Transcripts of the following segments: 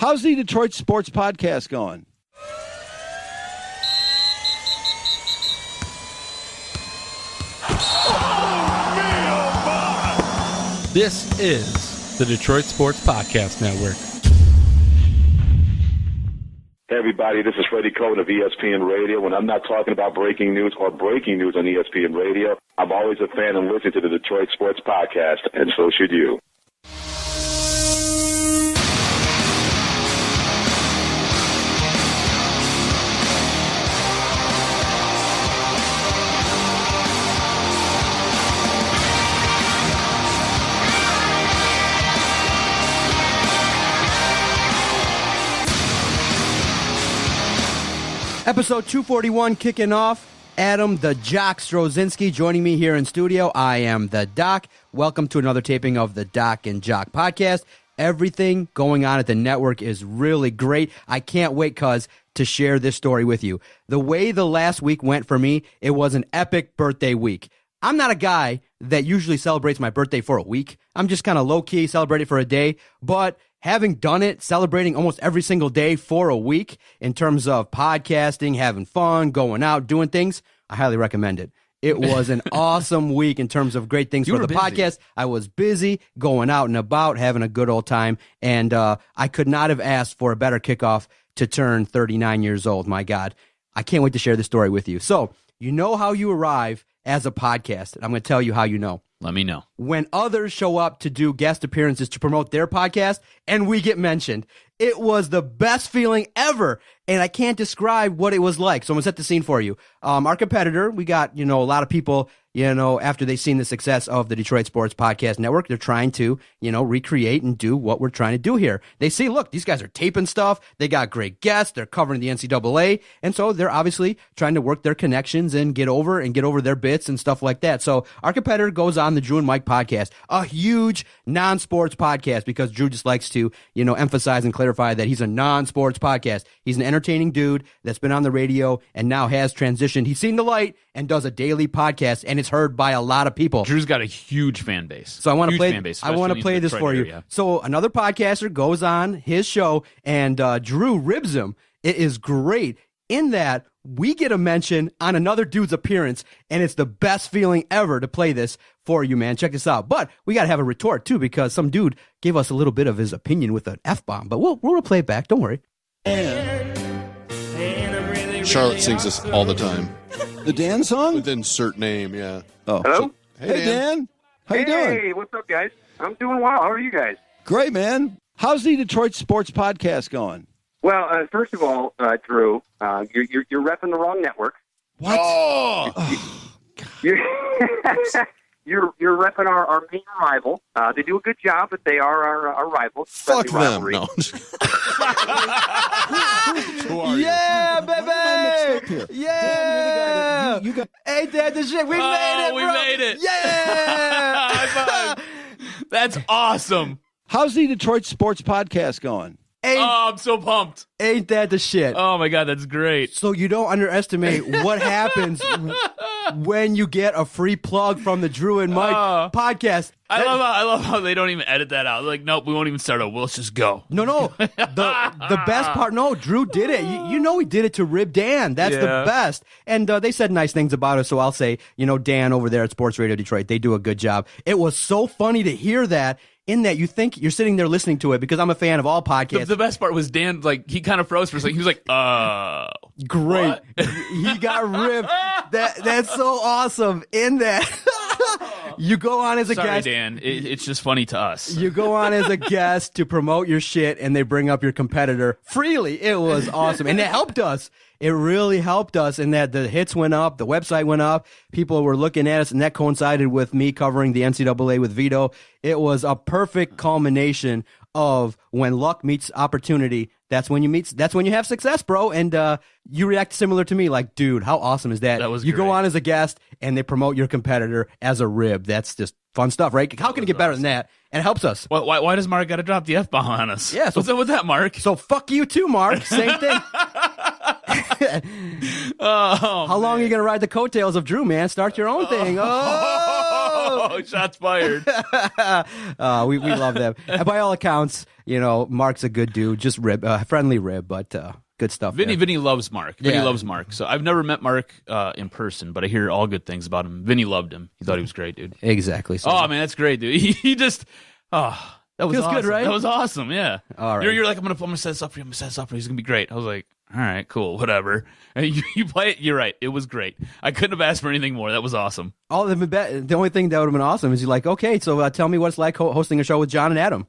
How's the Detroit Sports Podcast going? This is the Detroit Sports Podcast Network. Hey everybody, this is Freddie Cohen of ESPN Radio. When I'm not talking about breaking news or breaking news on ESPN Radio, I'm always a fan and listen to the Detroit Sports Podcast, and so should you. Episode 241 kicking off. Adam the Jock Strozinski joining me here in studio. I am the Doc. Welcome to another taping of the Doc and Jock podcast. Everything going on at the network is really great. I can't wait, to share this story with you. The way the last week went for me, it was an epic birthday week. I'm not a guy that usually celebrates my birthday for a week. I'm just kind of low-key, celebrate it for a day. But having done it, celebrating almost every single day for a week in terms of podcasting, having fun, going out, doing things, I highly recommend it. It was an awesome week in terms of great things for the podcast. I was busy, going out and about, having a good old time, and I could not have asked for a better kickoff to turn 39 years old. My God, I can't wait to share this story with you. So, you know how you arrive as a podcast, and I'm going to tell you how you know. Let me know. When others show up to do guest appearances to promote their podcast and we get mentioned, it was the best feeling ever. And I can't describe what it was like. So I'm going to set the scene for you. Our competitor, we got, a lot of people, after they've seen the success of the Detroit Sports Podcast Network, they're trying to, recreate and do what we're trying to do here. They see, look, these guys are taping stuff. They got great guests. They're covering the NCAA. And so they're obviously trying to work their connections and get over their bits and stuff like that. So our competitor goes on the Drew and Mike podcast, a huge non-sports podcast, because Drew just likes to, emphasize and clarify that he's a non-sports podcast. He's an entertaining dude that's been on the radio and now has transitioned. He's seen the light and does a daily podcast, and it's heard by a lot of people. Drew's got a huge fan base. So I want to play this for you. Area. So another podcaster goes on his show, and Drew ribs him. It is great in that we get a mention on another dude's appearance, and it's the best feeling ever to play this for you, man. Check this out. But we got to have a retort, too, because some dude gave us a little bit of his opinion with an F-bomb. But we'll play it back. Don't worry. Charlotte sings this all the time. The Dan song? With insert name, yeah. Oh. Hello? So, hey, Dan. How you doing? Hey, what's up, guys? I'm doing well. How are you guys? Great, man. How's the Detroit Sports Podcast going? Well, first of all, Drew, you're repping the wrong network. What? You're repping our main rival. They do a good job, but they are our rivals. Fuck them. Rivalry. No. Who are Yeah, you? baby! Yeah! You got... Hey, Dad, the shit. We made it, we bro. made it. Yeah! High five. That's awesome. How's the Detroit Sports Podcast going? I'm so pumped. Ain't that the shit? Oh, my God, that's great. So you don't underestimate what happens when you get a free plug from the Drew and Mike podcast. I love how they don't even edit that out. They're like, nope, we won't even start over. Let's just go. No. The best part, no, Drew did it. You know he did it to rib Dan. That's the best. And they said nice things about us, so I'll say, Dan over there at Sports Radio Detroit, they do a good job. It was so funny to hear that. In that you think you're sitting there listening to it, because I'm a fan of all podcasts. The best part was Dan, like, he kind of froze for a second. He was like, great. What? He got ripped. That's so awesome. In that you go on as a Sorry, guest. Dan. It's just funny to us. You go on as a guest to promote your shit, and they bring up your competitor freely. It was awesome. And it helped us. It really helped us in that the hits went up, the website went up, people were looking at us, and that coincided with me covering the NCAA with Vito. It was a perfect culmination of when luck meets opportunity. That's when you have success, bro. And you react similar to me, like, dude, how awesome is that? That was you great. go on as a guest, and they promote your competitor as a rib. That's just fun stuff, right? How can it get better than that? And it helps us. Why does Mark got to drop the F-bomb on us? Yeah, so- what's up with that, Mark? So fuck you too, Mark. Same thing. How long are you going to ride the coattails of Drew, man? Start your own thing. Oh! Oh, shots fired. We love them. And by all accounts, Mark's a good dude, just friendly rib, but good stuff. Vinny loves Mark. Vinny Yeah. loves Mark. So I've never met Mark in person, but I hear all good things about him. Vinny loved him. He thought he was great, dude. Exactly. So, Oh man, that's great, dude. He just that was Feels awesome. good, right? That was awesome. Yeah. All right. You're like, I'm gonna set this up for you. I'm gonna set this up for you. He's gonna be great. I was like, all right, cool, whatever. And you play it. You're right. It was great. I couldn't have asked for anything more. That was awesome. the only thing that would have been awesome is you're like, okay, so tell me what it's like hosting a show with John and Adam.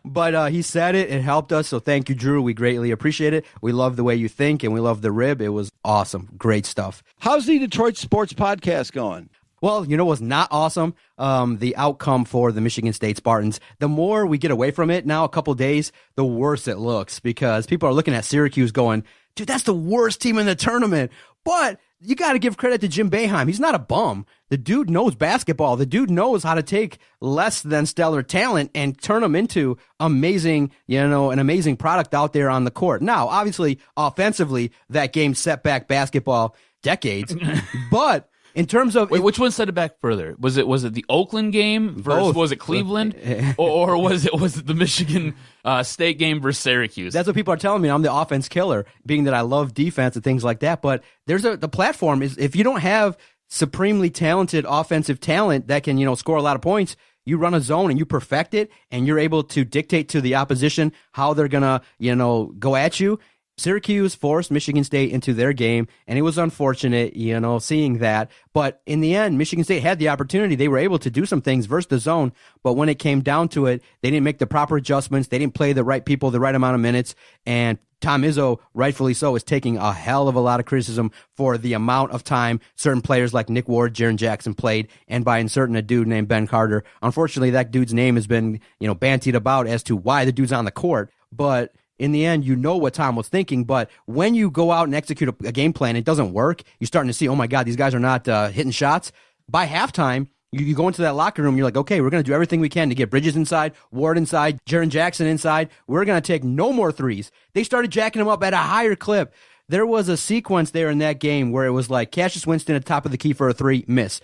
But he said it. It helped us. So thank you, Drew. We greatly appreciate it. We love the way you think, and we love the rib. It was awesome. Great stuff. How's the Detroit Sports Podcast going? Well, what's not awesome? The outcome for the Michigan State Spartans. The more we get away from it now, a couple days, the worse it looks because people are looking at Syracuse going, dude, that's the worst team in the tournament. But you got to give credit to Jim Boeheim. He's not a bum. The dude knows basketball. The dude knows how to take less than stellar talent and turn them into amazing, an amazing product out there on the court. Now, obviously, offensively, that game set back basketball decades, but in terms of Wait, which one set it back further? Was it the Oakland game versus Both. was it Cleveland or was it the Michigan State game versus Syracuse? That's what people are telling me. I'm the offense killer, being that I love defense and things like that. But the platform is if you don't have supremely talented offensive talent that can score a lot of points, you run a zone and you perfect it, and you're able to dictate to the opposition how they're gonna go at you. Syracuse forced Michigan State into their game, and it was unfortunate, seeing that. But in the end, Michigan State had the opportunity. They were able to do some things versus the zone, but when it came down to it, they didn't make the proper adjustments. They didn't play the right people the right amount of minutes, and Tom Izzo, rightfully so, is taking a hell of a lot of criticism for the amount of time certain players like Nick Ward, Jaren Jackson played, and by inserting a dude named Ben Carter. Unfortunately, that dude's name has been, bantied about as to why the dude's on the court, but in the end, what Tom was thinking, but when you go out and execute a game plan, it doesn't work. You're starting to see, oh my God, these guys are not hitting shots. By halftime, you go into that locker room, you're like, okay, we're going to do everything we can to get Bridges inside, Ward inside, Jaren Jackson inside. We're going to take no more threes. They started jacking them up at a higher clip. There was a sequence there in that game where it was like Cassius Winston at the top of the key for a three, miss.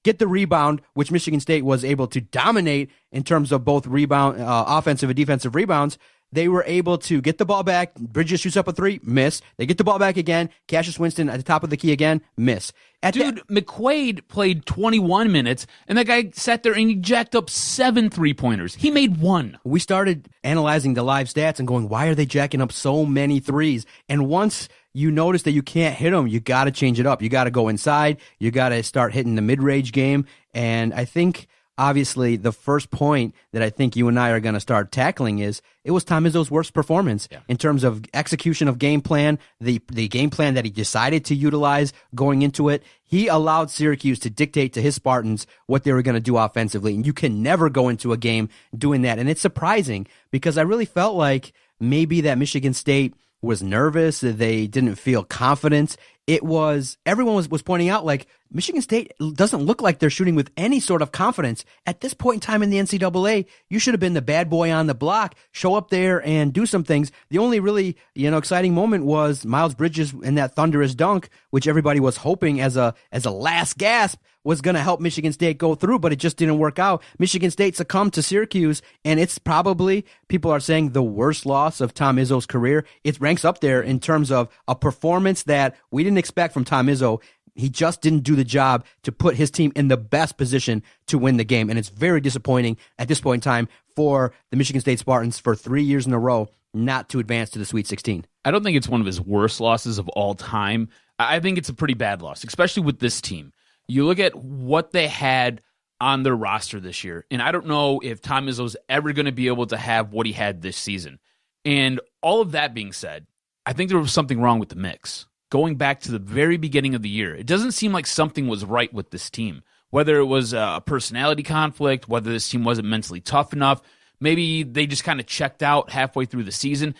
Get the rebound, which Michigan State was able to dominate in terms of both rebound, offensive and defensive rebounds. They were able to get the ball back. Bridges shoots up a three, miss. They get the ball back again. Cassius Winston at the top of the key again, miss. McQuaid played 21 minutes, and that guy sat there and he jacked up 7 3-pointers. He made 1. We started analyzing the live stats and going, why are they jacking up so many threes? And once you notice that you can't hit them, you got to change it up. You got to go inside. You got to start hitting the mid-range game. And I think obviously the first point that I think you and I are going to start tackling is it was Tom Izzo's worst performance in terms of execution of game plan, the game plan that he decided to utilize going into it. He allowed Syracuse to dictate to his Spartans what they were going to do offensively, and you can never go into a game doing that. And it's surprising because I really felt like maybe that Michigan State was nervous, they didn't feel confident. Everyone was pointing out like Michigan State doesn't look like they're shooting with any sort of confidence. At this point in time in the NCAA, you should have been the bad boy on the block, show up there and do some things. The only really, exciting moment was Miles Bridges in that thunderous dunk, which everybody was hoping as a last gasp was going to help Michigan State go through, but it just didn't work out. Michigan State succumbed to Syracuse, and it's probably, people are saying, the worst loss of Tom Izzo's career. It ranks up there in terms of a performance that we didn't expect from Tom Izzo. He just didn't do the job to put his team in the best position to win the game, and it's very disappointing at this point in time for the Michigan State Spartans for 3 years in a row not to advance to the Sweet 16. I don't think it's one of his worst losses of all time. I think it's a pretty bad loss, especially with this team. You look at what they had on their roster this year, and I don't know if Tom Izzo's ever going to be able to have what he had this season. And all of that being said, I think there was something wrong with the mix. Going back to the very beginning of the year, it doesn't seem like something was right with this team. Whether it was a personality conflict, whether this team wasn't mentally tough enough, maybe they just kind of checked out halfway through the season.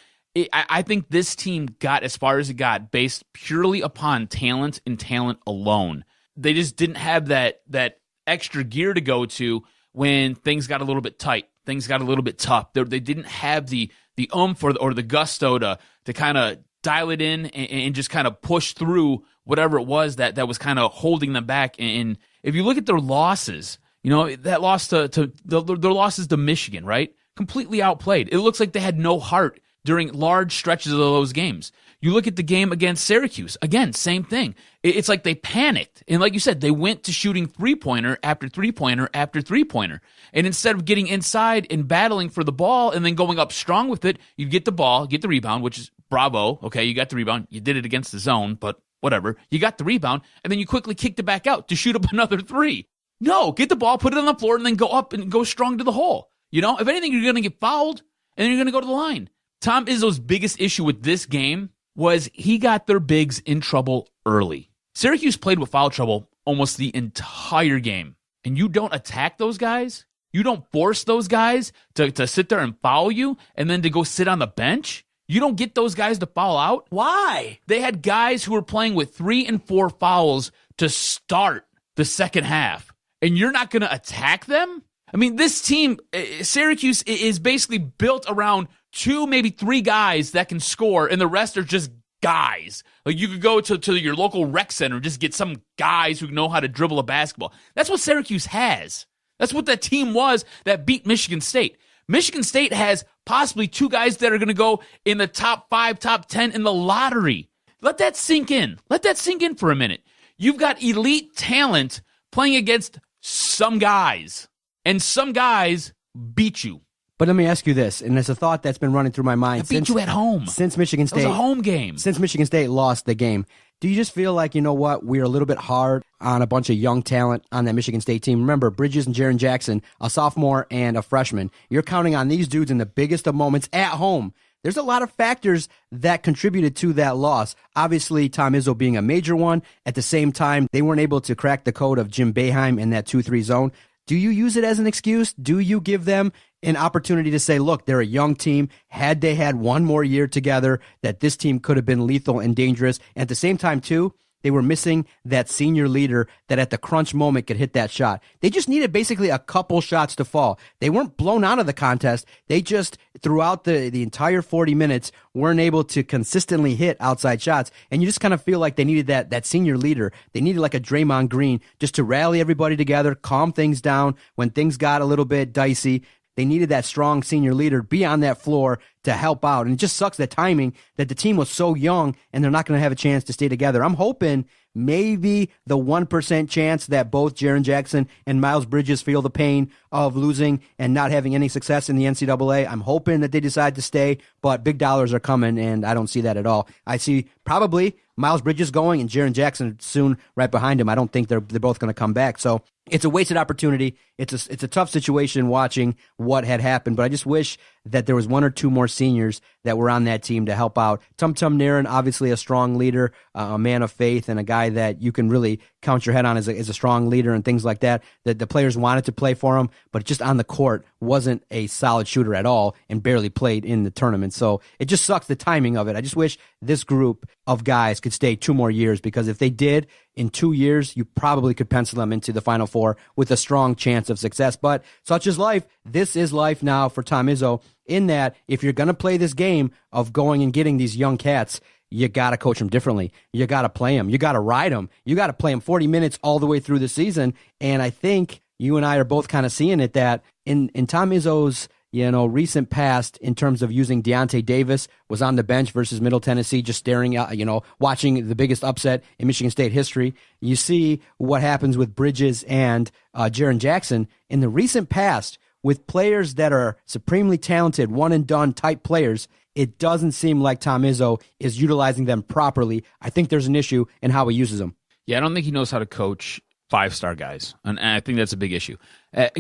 I think this team got as far as it got based purely upon talent and talent alone. They just didn't have that extra gear to go to when things got a little bit tight, things got a little bit tough. They didn't have the oomph or the gusto to kind of dial it in and just kind of push through whatever it was that was kind of holding them back and If you look at their losses, that loss their losses to Michigan, right? Completely outplayed. It looks like they had no heart during large stretches of those games. You look at the game against Syracuse, again, same thing. It's like they panicked. And like you said, they went to shooting three-pointer after three-pointer after three-pointer. And instead of getting inside and battling for the ball and then going up strong with it, you get the ball, get the rebound, which is bravo. Okay, you got the rebound. You did it against the zone, but whatever. You got the rebound, and then you quickly kicked it back out to shoot up another three. No, get the ball, put it on the floor, and then go up and go strong to the hole. If anything, you're going to get fouled, and then you're going to go to the line. Tom Izzo's biggest issue with this game was he got their bigs in trouble early. Syracuse played with foul trouble almost the entire game. And you don't attack those guys? You don't force those guys to sit there and foul you and then to go sit on the bench? You don't get those guys to foul out? Why? They had guys who were playing with 3 and 4 fouls to start the second half. And you're not going to attack them? I mean, this team, Syracuse, is basically built around 2, maybe 3 guys that can score, and the rest are just guys. Like, you could go to your local rec center and just get some guys who know how to dribble a basketball. That's what Syracuse has. That's what that team was that beat Michigan State. Michigan State has possibly 2 guys that are going to go in the top 5, top 10 in the lottery. Let that sink in. Let that sink in for a minute. You've got elite talent playing against some guys, and some guys beat you. But let me ask you this, and it's a thought that's been running through my mind. I beat you at home. Since Michigan State. It was a home game. Since Michigan State lost the game. Do you just feel like, we're a little bit hard on a bunch of young talent on that Michigan State team? Remember, Bridges and Jaren Jackson, a sophomore and a freshman. You're counting on these dudes in the biggest of moments at home. There's a lot of factors that contributed to that loss. Obviously, Tom Izzo being a major one. At the same time, they weren't able to crack the code of Jim Boeheim in that 2-3 zone. Do you use it as an excuse? Do you give them an opportunity to say, look, they're a young team. Had they had one more year together, that this team could have been lethal and dangerous? And at the same time, too, they were missing that senior leader that at the crunch moment could hit that shot. They just needed basically a couple shots to fall. They weren't blown out of the contest. They just, throughout the entire 40 minutes, weren't able to consistently hit outside shots. And you just kind of feel like they needed that senior leader. They needed like a Draymond Green just to rally everybody together, calm things down when things got a little bit dicey. They needed that strong senior leader be on that floor to help out. And it just sucks the timing that the team was so young and they're not going to have a chance to stay together. I'm hoping maybe the 1% chance that both Jaren Jackson and Miles Bridges feel the pain of losing and not having any success in the NCAA. I'm hoping that they decide to stay, but big dollars are coming, and I don't see that at all. I see probably Miles Bridges going and Jaren Jackson soon right behind him. I don't think they're both going to come back. So it's a wasted opportunity. It's a tough situation watching what had happened, but I just wish that there was 1 or 2 more seniors that were on that team to help out. Tum Naren, obviously a strong leader, a man of faith, and a guy that you can really count your head on as a strong leader and things like that. That the players wanted to play for him, but just on the court wasn't a solid shooter at all and barely played in the tournament. So it just sucks the timing of it. I just wish this group of guys could stay 2 more years, because if they did, in 2 years, you probably could pencil them into the Final Four with a strong chance of success. But such is life. This is life now for Tom Izzo, in that if you're going to play this game of going and getting these young cats, you got to coach them differently. You got to play them. You got to ride them. You got to play them 40 minutes all the way through the season. And I think you and I are both kind of seeing it, that in Tom Izzo's recent past, in terms of using Deontay Davis, was on the bench versus Middle Tennessee, just staring out, watching the biggest upset in Michigan State history. You see what happens with Bridges and Jaren Jackson in the recent past with players that are supremely talented, one-and-done type players. It doesn't seem like Tom Izzo is utilizing them properly. I think there's an issue in how he uses them. Yeah, I don't think he knows how to coach 5-star guys, and I think that's a big issue.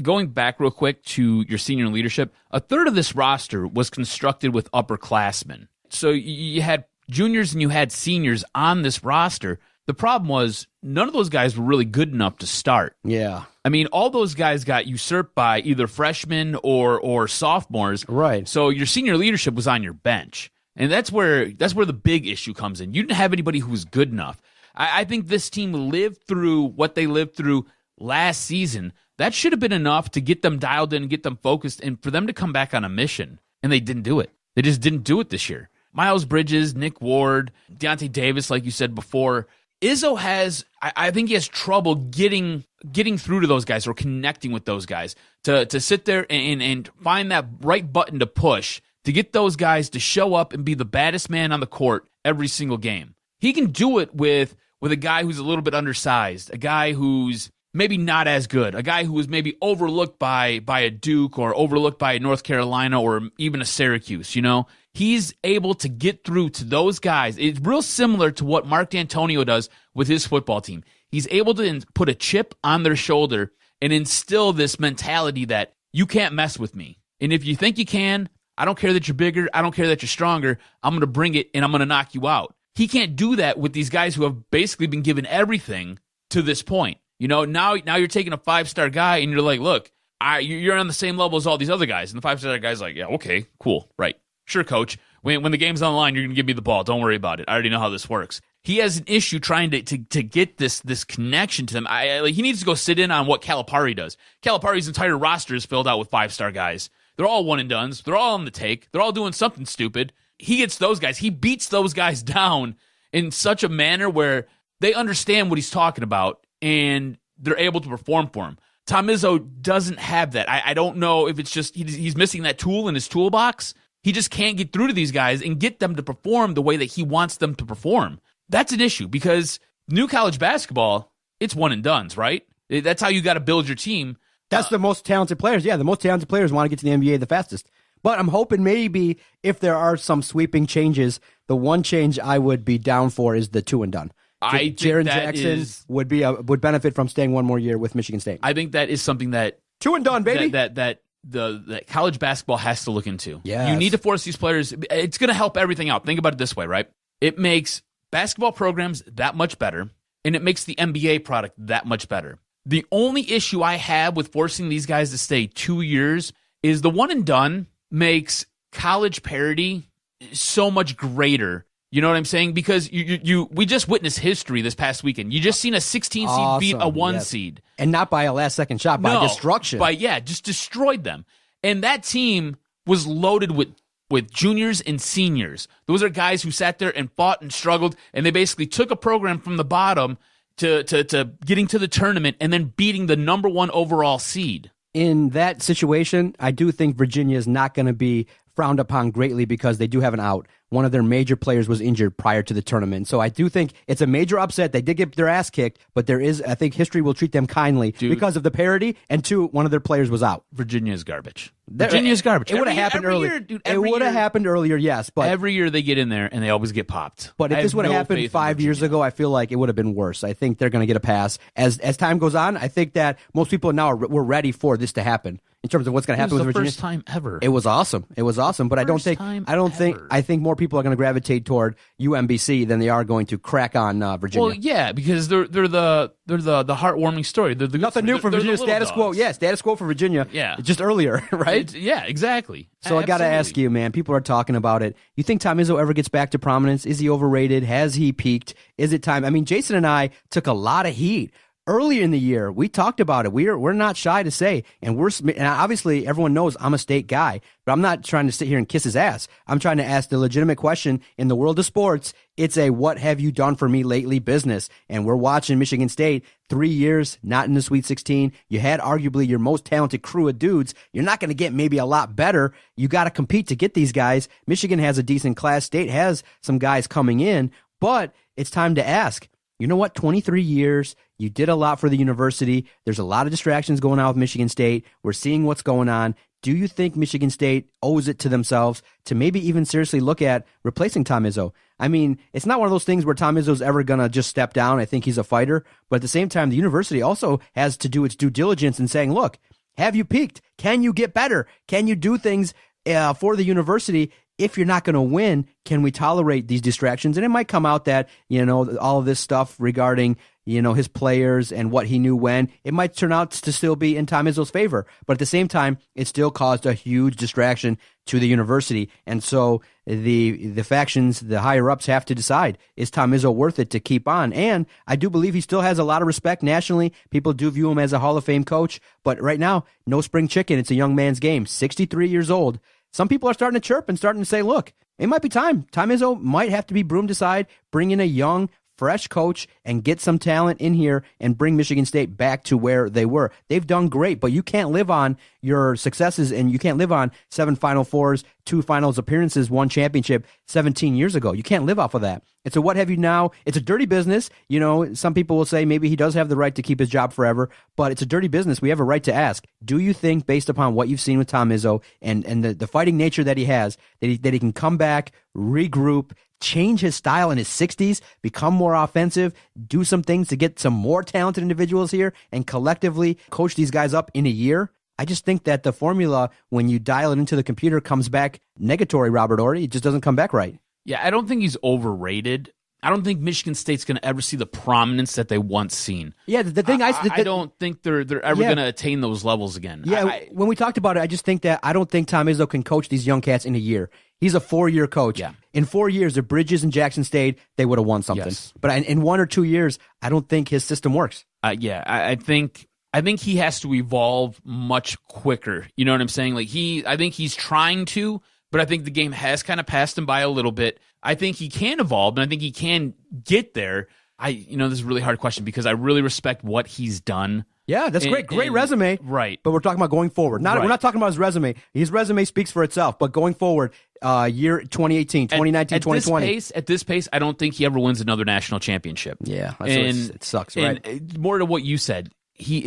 Going back real quick to your senior leadership, a third of this roster was constructed with upperclassmen. So you had juniors and you had seniors on this roster. The problem was none of those guys were really good enough to start. Yeah. I mean, all those guys got usurped by either freshmen or sophomores. Right. So your senior leadership was on your bench. And that's where the big issue comes in. You didn't have anybody who was good enough. I think this team lived through what they lived through last season. That should have been enough to get them dialed in and get them focused and for them to come back on a mission. And they didn't do it. They just didn't do it this year. Miles Bridges, Nick Ward, Deontay Davis, like you said before, Izzo has, I think he has trouble getting through to those guys or connecting with those guys to sit there and find that right button to push to get those guys to show up and be the baddest man on the court every single game. He can do it with a guy who's a little bit undersized, a guy who's maybe not as good, a guy who was maybe overlooked by a Duke or overlooked by a North Carolina or even a Syracuse, He's able to get through to those guys. It's real similar to what Mark D'Antonio does with his football team. He's able to put a chip on their shoulder and instill this mentality that you can't mess with me. And if you think you can, I don't care that you're bigger, I don't care that you're stronger, I'm going to bring it and I'm going to knock you out. He can't do that with these guys who have basically been given everything to this point. Now you're taking a 5-star guy and you're like, look, you're on the same level as all these other guys. And the 5-star guy's like, yeah, okay, cool, right. Sure, coach. When the game's on the line, you're going to give me the ball. Don't worry about it. I already know how this works. He has an issue trying to get this connection to them. He needs to go sit in on what Calipari does. Calipari's entire roster is filled out with 5-star guys. They're all one-and-dones. They're all on the take. They're all doing something stupid. He gets those guys. He beats those guys down in such a manner where they understand what he's talking about, and they're able to perform for him. Tom Izzo doesn't have that. I don't know if it's just he's missing that tool in his toolbox. He just can't get through to these guys and get them to perform the way that he wants them to perform. That's an issue because new college basketball, it's one-and-dones, right? That's how you got to build your team. That's the most talented players. Yeah, the most talented players want to get to the NBA the fastest. But I'm hoping maybe if there are some sweeping changes, the one change I wowould be down for is the 2-and-done. Jaren Jackson would benefit from staying one more year with Michigan State. I think that is something that 2-and-done, baby. That college basketball has to look into. Yes. You need to force these players. It's going to help everything out. Think about it this way, right? It makes basketball programs that much better, and it makes the NBA product that much better. The only issue I have with forcing these guys to stay 2 years is the one and done makes college parity so much greater. You know what I'm saying? Because we just witnessed history this past weekend. You just seen a 16 seed beat a 1 seed. And not by a last-second shot, by destruction. Just destroyed them. And that team was loaded with juniors and seniors. Those are guys who sat there and fought and struggled, and they basically took a program from the bottom to getting to the tournament and then beating the number 1 overall seed. In that situation, I do think Virginia is not going to be frowned upon greatly because they do have an out. One of their major players was injured prior to the tournament. So I do think it's a major upset. They did get their ass kicked, but I think history will treat them kindly because of the parity, and 2, one of their players was out. Virginia's garbage. Virginia's garbage. It would have happened earlier. It would have happened earlier, yes. But every year they get in there and they always get popped. But if this would have happened 5 years ago, I feel like it would have been worse. I think they're going to get a pass. As time goes on, I think that most people now we're ready for this to happen. In terms of what's going to happen with Virginia, first time ever. It was awesome. But I think more people are going to gravitate toward UMBC than they are going to crack on Virginia. Well, yeah, because they're the heartwarming story. They're nothing new for Virginia. Status quo. Yeah, status quo for Virginia. Yeah, just earlier, right? Yeah, exactly. So I got to ask you, man. People are talking about it. You think Tom Izzo ever gets back to prominence? Is he overrated? Has he peaked? Is it time? I mean, Jason and I took a lot of heat earlier in the year. We talked about it. We're not shy to say, and obviously everyone knows I'm a State guy, but I'm not trying to sit here and kiss his ass. I'm trying to ask the legitimate question in the world of sports. It's a what have you done for me lately business. And we're watching Michigan State 3 years, not in the Sweet 16. You had arguably your most talented crew of dudes. You're not going to get maybe a lot better. You got to compete to get these guys. Michigan has a decent class. State has some guys coming in, but it's time to ask, you know what? 23 years. You did a lot for the university. There's a lot of distractions going on with Michigan State. We're seeing what's going on. Do you think Michigan State owes it to themselves to maybe even seriously look at replacing Tom Izzo? I mean, it's not one of those things where Tom Izzo's ever going to just step down. I think he's a fighter. But at the same time, the university also has to do its due diligence in saying, look, have you peaked? Can you get better? Can you do things for the university? If you're not going to win, can we tolerate these distractions? And it might come out that, all of this stuff regarding, his players and what he knew when, it might turn out to still be in Tom Izzo's favor. But at the same time, it still caused a huge distraction to the university. And so the factions, the higher-ups have to decide, is Tom Izzo worth it to keep on? And I do believe he still has a lot of respect nationally. People do view him as a Hall of Fame coach. But right now, no spring chicken. It's a young man's game. 63 years old. Some people are starting to chirp and starting to say, look, it might be time. Tom Izzo might have to be broomed aside, bring in a young, fresh coach and get some talent in here and bring Michigan State back to where they were. They've done great, but you can't live on your successes and you can't live on 7 Final Fours, 2 finals appearances, 1 championship 17 years ago. You can't live off of that. It's a what have you now. It's a dirty business. You know, some people will say maybe he does have the right to keep his job forever, but it's a dirty business. We have a right to ask, do you think, based upon what you've seen with Tom Izzo and the fighting nature that he has, that he can come back, regroup, change his style in his 60s, become more offensive, do some things to get some more talented individuals here, and collectively coach these guys up in a year? I just think that the formula, when you dial it into the computer, comes back negatory, Robert Ory. It just doesn't come back right. Yeah, I don't think he's overrated. I don't think Michigan State's going to ever see the prominence that they once seen. Yeah, the thing I don't think they're ever going to attain those levels again. Yeah, when we talked about it, I just think that I don't think Tom Izzo can coach these young cats in a year. He's a 4-year coach. Yeah. In 4 years, if Bridges and Jackson stayed, they would have won something. Yes. But in 1 or 2 years, I don't think his system works. I think he has to evolve much quicker. You know what I'm saying? I think he's trying to, but I think the game has kind of passed him by a little bit. I think he can evolve, and I think he can get there. This is a really hard question because I really respect what he's done. Yeah, that's great. Great resume. Right. But we're talking about going forward. We're not talking about his resume. His resume speaks for itself, but going forward, year 2018, 2019, 2020. At this pace, I don't think he ever wins another national championship. Yeah, it sucks, right? And more to what you said, he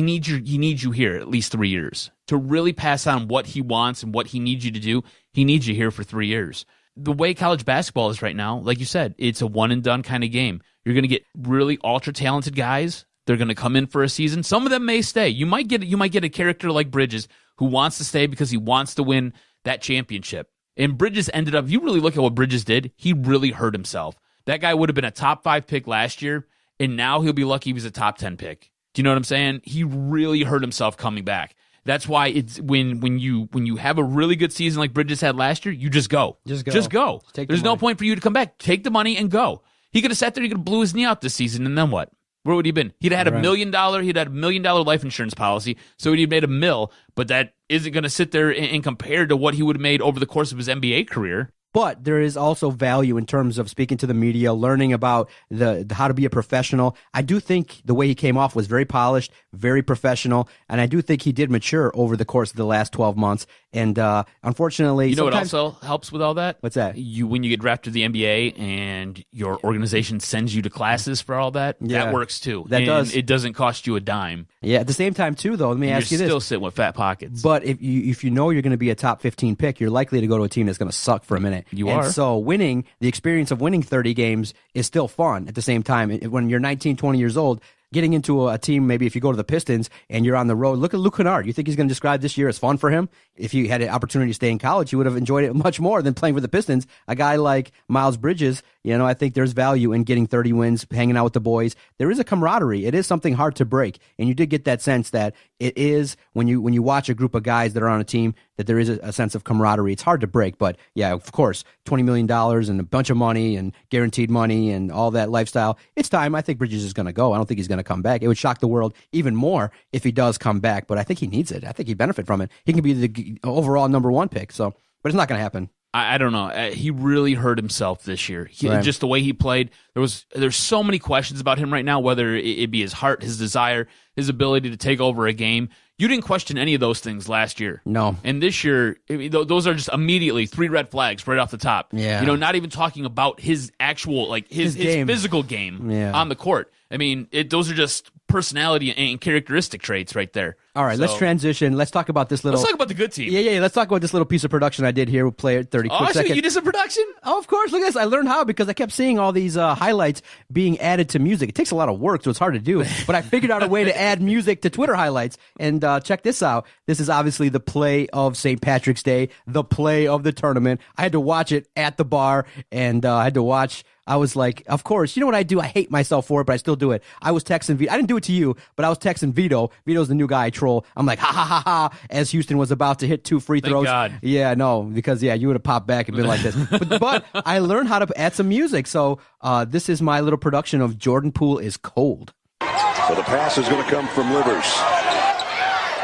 needs you here at least 3 years. To really pass on what he wants and what he needs you to do, he needs you here for 3 years. The way college basketball is right now, like you said, it's a one-and-done kind of game. You're going to get really ultra-talented guys. They're going to come in for a season. Some of them may stay. You might get a character like Bridges who wants to stay because he wants to win that championship. And Bridges ended up, you really look at what Bridges did, he really hurt himself. That guy would have been a top 5 pick last year, and now he'll be lucky he was a top 10 pick. Do you know what I'm saying? He really hurt himself coming back. That's why it's when you have a really good season like Bridges had last year, you just go. Just go. There's no point for you to come back. Take the money and go. He could have sat there, he could have blew his knee out this season, and then what? Where would he have been? He'd had $1 million life insurance policy, so he'd made $1 million, but that isn't going to sit there and compare to what he would have made over the course of his NBA career. But there is also value in terms of speaking to the media, learning about the how to be a professional. I do think the way he came off was very polished, very professional, and I do think he did mature over the course of the last 12 months. And unfortunately, you know what also helps with all that? What's that? When you get drafted to the NBA and your organization sends you to classes for all that, that works too. It doesn't cost you a dime. Yeah. At the same time, too, though, let me ask you this: you're still sitting with fat pockets. But if you know you're going to be a top 15 pick, you're likely to go to a team that's going to suck for a minute. You are. So the experience of winning 30 games is still fun at the same time. When you're 19, 20 years old, getting into a team, maybe if you go to the Pistons and you're on the road, look at Luke Kennard. You think he's going to describe this year as fun for him? If he had an opportunity to stay in college, he would have enjoyed it much more than playing for the Pistons. A guy like Miles Bridges, I think there's value in getting 30 wins, hanging out with the boys. There is a camaraderie. It is something hard to break. And you did get that sense that it is, when you watch a group of guys that are on a team, that there is a sense of camaraderie. It's hard to break, but yeah, of course, $20 million and a bunch of money and guaranteed money and all that lifestyle. It's time. I think Bridges is going to go. I don't think he's going to come back. It would shock the world even more if he does come back, but I think he needs it. I think he'd benefit from it. He can be the overall number 1 pick, but it's not going to happen. I don't know. He really hurt himself this year. Just the way he played. There's so many questions about him right now, whether it be his heart, his desire, his ability to take over a game. You didn't question any of those things last year. No. And this year, those are just immediately 3 red flags right off the top. Yeah. Not even talking about his actual, his physical game on the court. I mean, those are just personality and characteristic traits right there. All right, let's transition. Let's talk about this little... Let's talk about the good team. Yeah. Let's talk about this little piece of production I did here. We'll play it 30 quick seconds. You did some production? Oh, of course. Look at this. I learned how because I kept seeing all these highlights being added to music. It takes a lot of work, so it's hard to do. But I figured out a way to add music to Twitter highlights. And check this out. This is obviously the play of St. Patrick's Day, the play of the tournament. I had to watch it at the bar, and I had to watch... I was like, of course, you know what I do? I hate myself for it, but I still do it. I was texting Vito. I didn't do it to you, but I was texting Vito. Vito's the new guy I troll. I'm like, ha, ha, ha, ha, as Houston was about to hit 2 free throws. Thank God. Yeah, no, because, you would have popped back and been like this. But I learned how to add some music. So this is my little production of Jordan Poole is Cold. So the pass is going to come from Livers.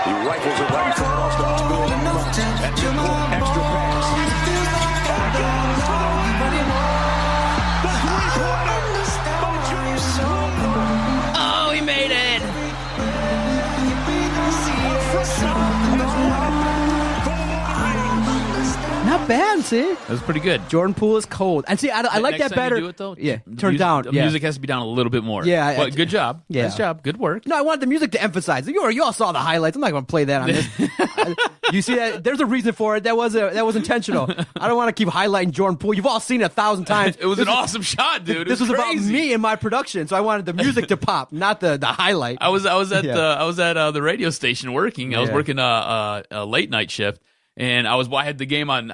He rifles it right across the goal. That's a cool extra pass. see? That was pretty good. Jordan Poole is cold. And see, I like Next that time better. You do it, though, yeah, the turn music, down. The Yeah. music has to be down a little bit more. Yeah, But good job. Yeah. Nice job. Good work. No, I wanted the music to emphasize. You all saw the highlights. I'm not going to play that on this. You see that? There's a reason for it. That was intentional. I don't want to keep highlighting Jordan Poole. You've all seen it 1,000 times. It was an awesome shot, dude. This was about crazy. me and my production, so I wanted the music to pop, not the highlight. I was at the radio station working. I was Yeah. working a late night shift, and I had the game on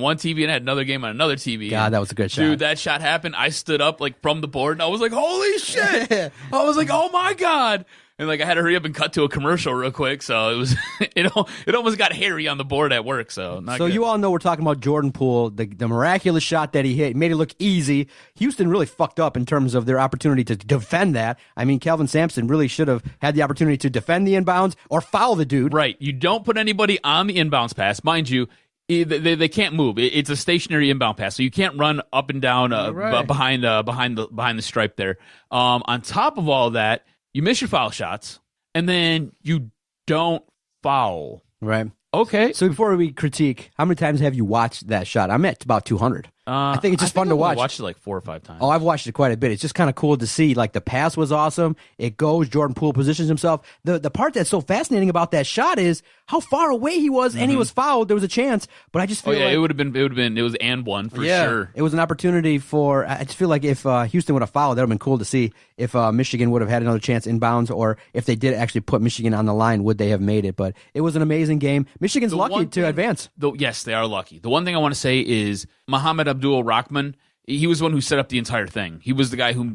one TV and I had another game on another TV. God, that was a good shot. Dude, that shot happened. I stood up like from the board and I was like, holy shit. I was like, oh my God. And like I had to hurry up and cut to a commercial real quick, so it was it almost got hairy on the board at work. So not So good. you all know we're talking about Jordan Poole, the miraculous shot that he hit, made it look easy. Houston really fucked up in terms of their opportunity to defend that. I mean, Calvin Sampson really should have had the opportunity to defend the inbounds or foul the dude. Right. You don't put anybody on the inbounds pass, mind you. They can't move. It's a stationary inbound pass, so you can't run up and down Right. behind the stripe there. On top of all that, you miss your foul shots, and then you don't foul. Right. Okay. So before we critique, how many times have you watched that shot? I'm at about 200. I think it's just fun to watch. I watched it like 4 or 5 times. Oh, I've watched it quite a bit. It's just kind of cool to see. Like, the pass was awesome. It goes. Jordan Poole positions himself. The part that's so fascinating about that shot is how far away he was, and he was fouled. There was a chance, but I just feel like it would have been it was and one for sure. It was an opportunity for. I just feel like if Houston would have fouled, that would have been cool to see. If Michigan would have had another chance inbounds, or if they did actually put Michigan on the line, would they have made it? But it was an amazing game. Michigan's lucky to advance. Yes, they are lucky. The one thing I want to say is Mohamed Abdul Rahman. He was the one who set up the entire thing. He was the guy who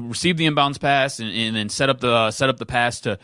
received the inbounds pass and then set up the pass to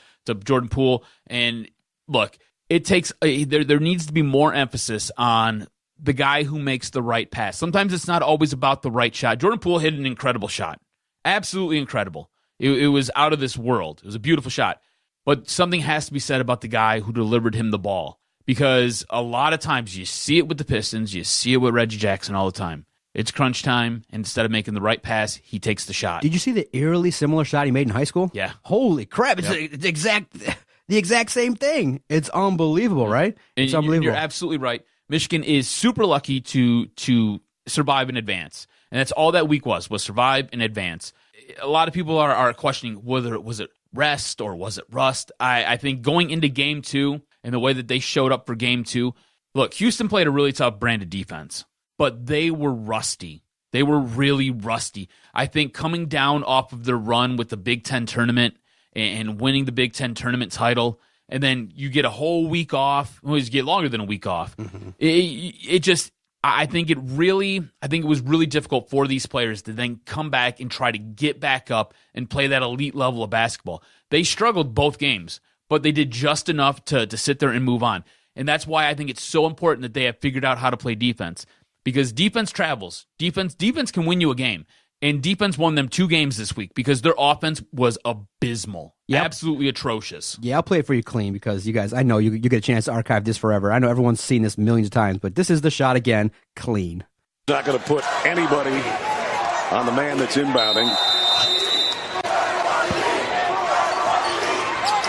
Jordan Poole. And look, it takes there needs to be more emphasis on the guy who makes the right pass. Sometimes it's not always about the right shot. Jordan Poole hit an incredible shot, absolutely incredible. It was out of this world. It was a beautiful shot. But something has to be said about the guy who delivered him the ball, because a lot of times you see it with the Pistons, you see it with Reggie Jackson all the time. It's crunch time, and instead of making the right pass, he takes the shot. Did you see the eerily similar shot he made in high school? Yeah. Holy crap! It's the exact same thing. It's unbelievable, right? It's And unbelievable. You're absolutely right. Michigan is super lucky to survive and advance, and that's all that week was survive and advance. A lot of people are questioning whether it was rest or was it rust. I think going into game 2 and the way that they showed up for game 2, look, Houston played a really tough brand of defense, but they were rusty. They were really rusty. I think coming down off of their run with the Big Ten tournament and winning the Big Ten tournament title, and then you get a whole week off. Well, you get longer than a week off. Mm-hmm. I think it was really difficult for these players to then come back and try to get back up and play that elite level of basketball. They struggled both games, but they did just enough to sit there and move on. And that's why I think it's so important that they have figured out how to play defense, because defense travels. Defense can win you a game. And defense won them 2 games this week because their offense was abysmal. Yep. Absolutely atrocious. Yeah, I'll play it for you clean, because you guys, I know you get a chance to archive this forever. I know everyone's seen this millions of times, but this is the shot again, clean. Not going to put anybody on the man that's inbounding.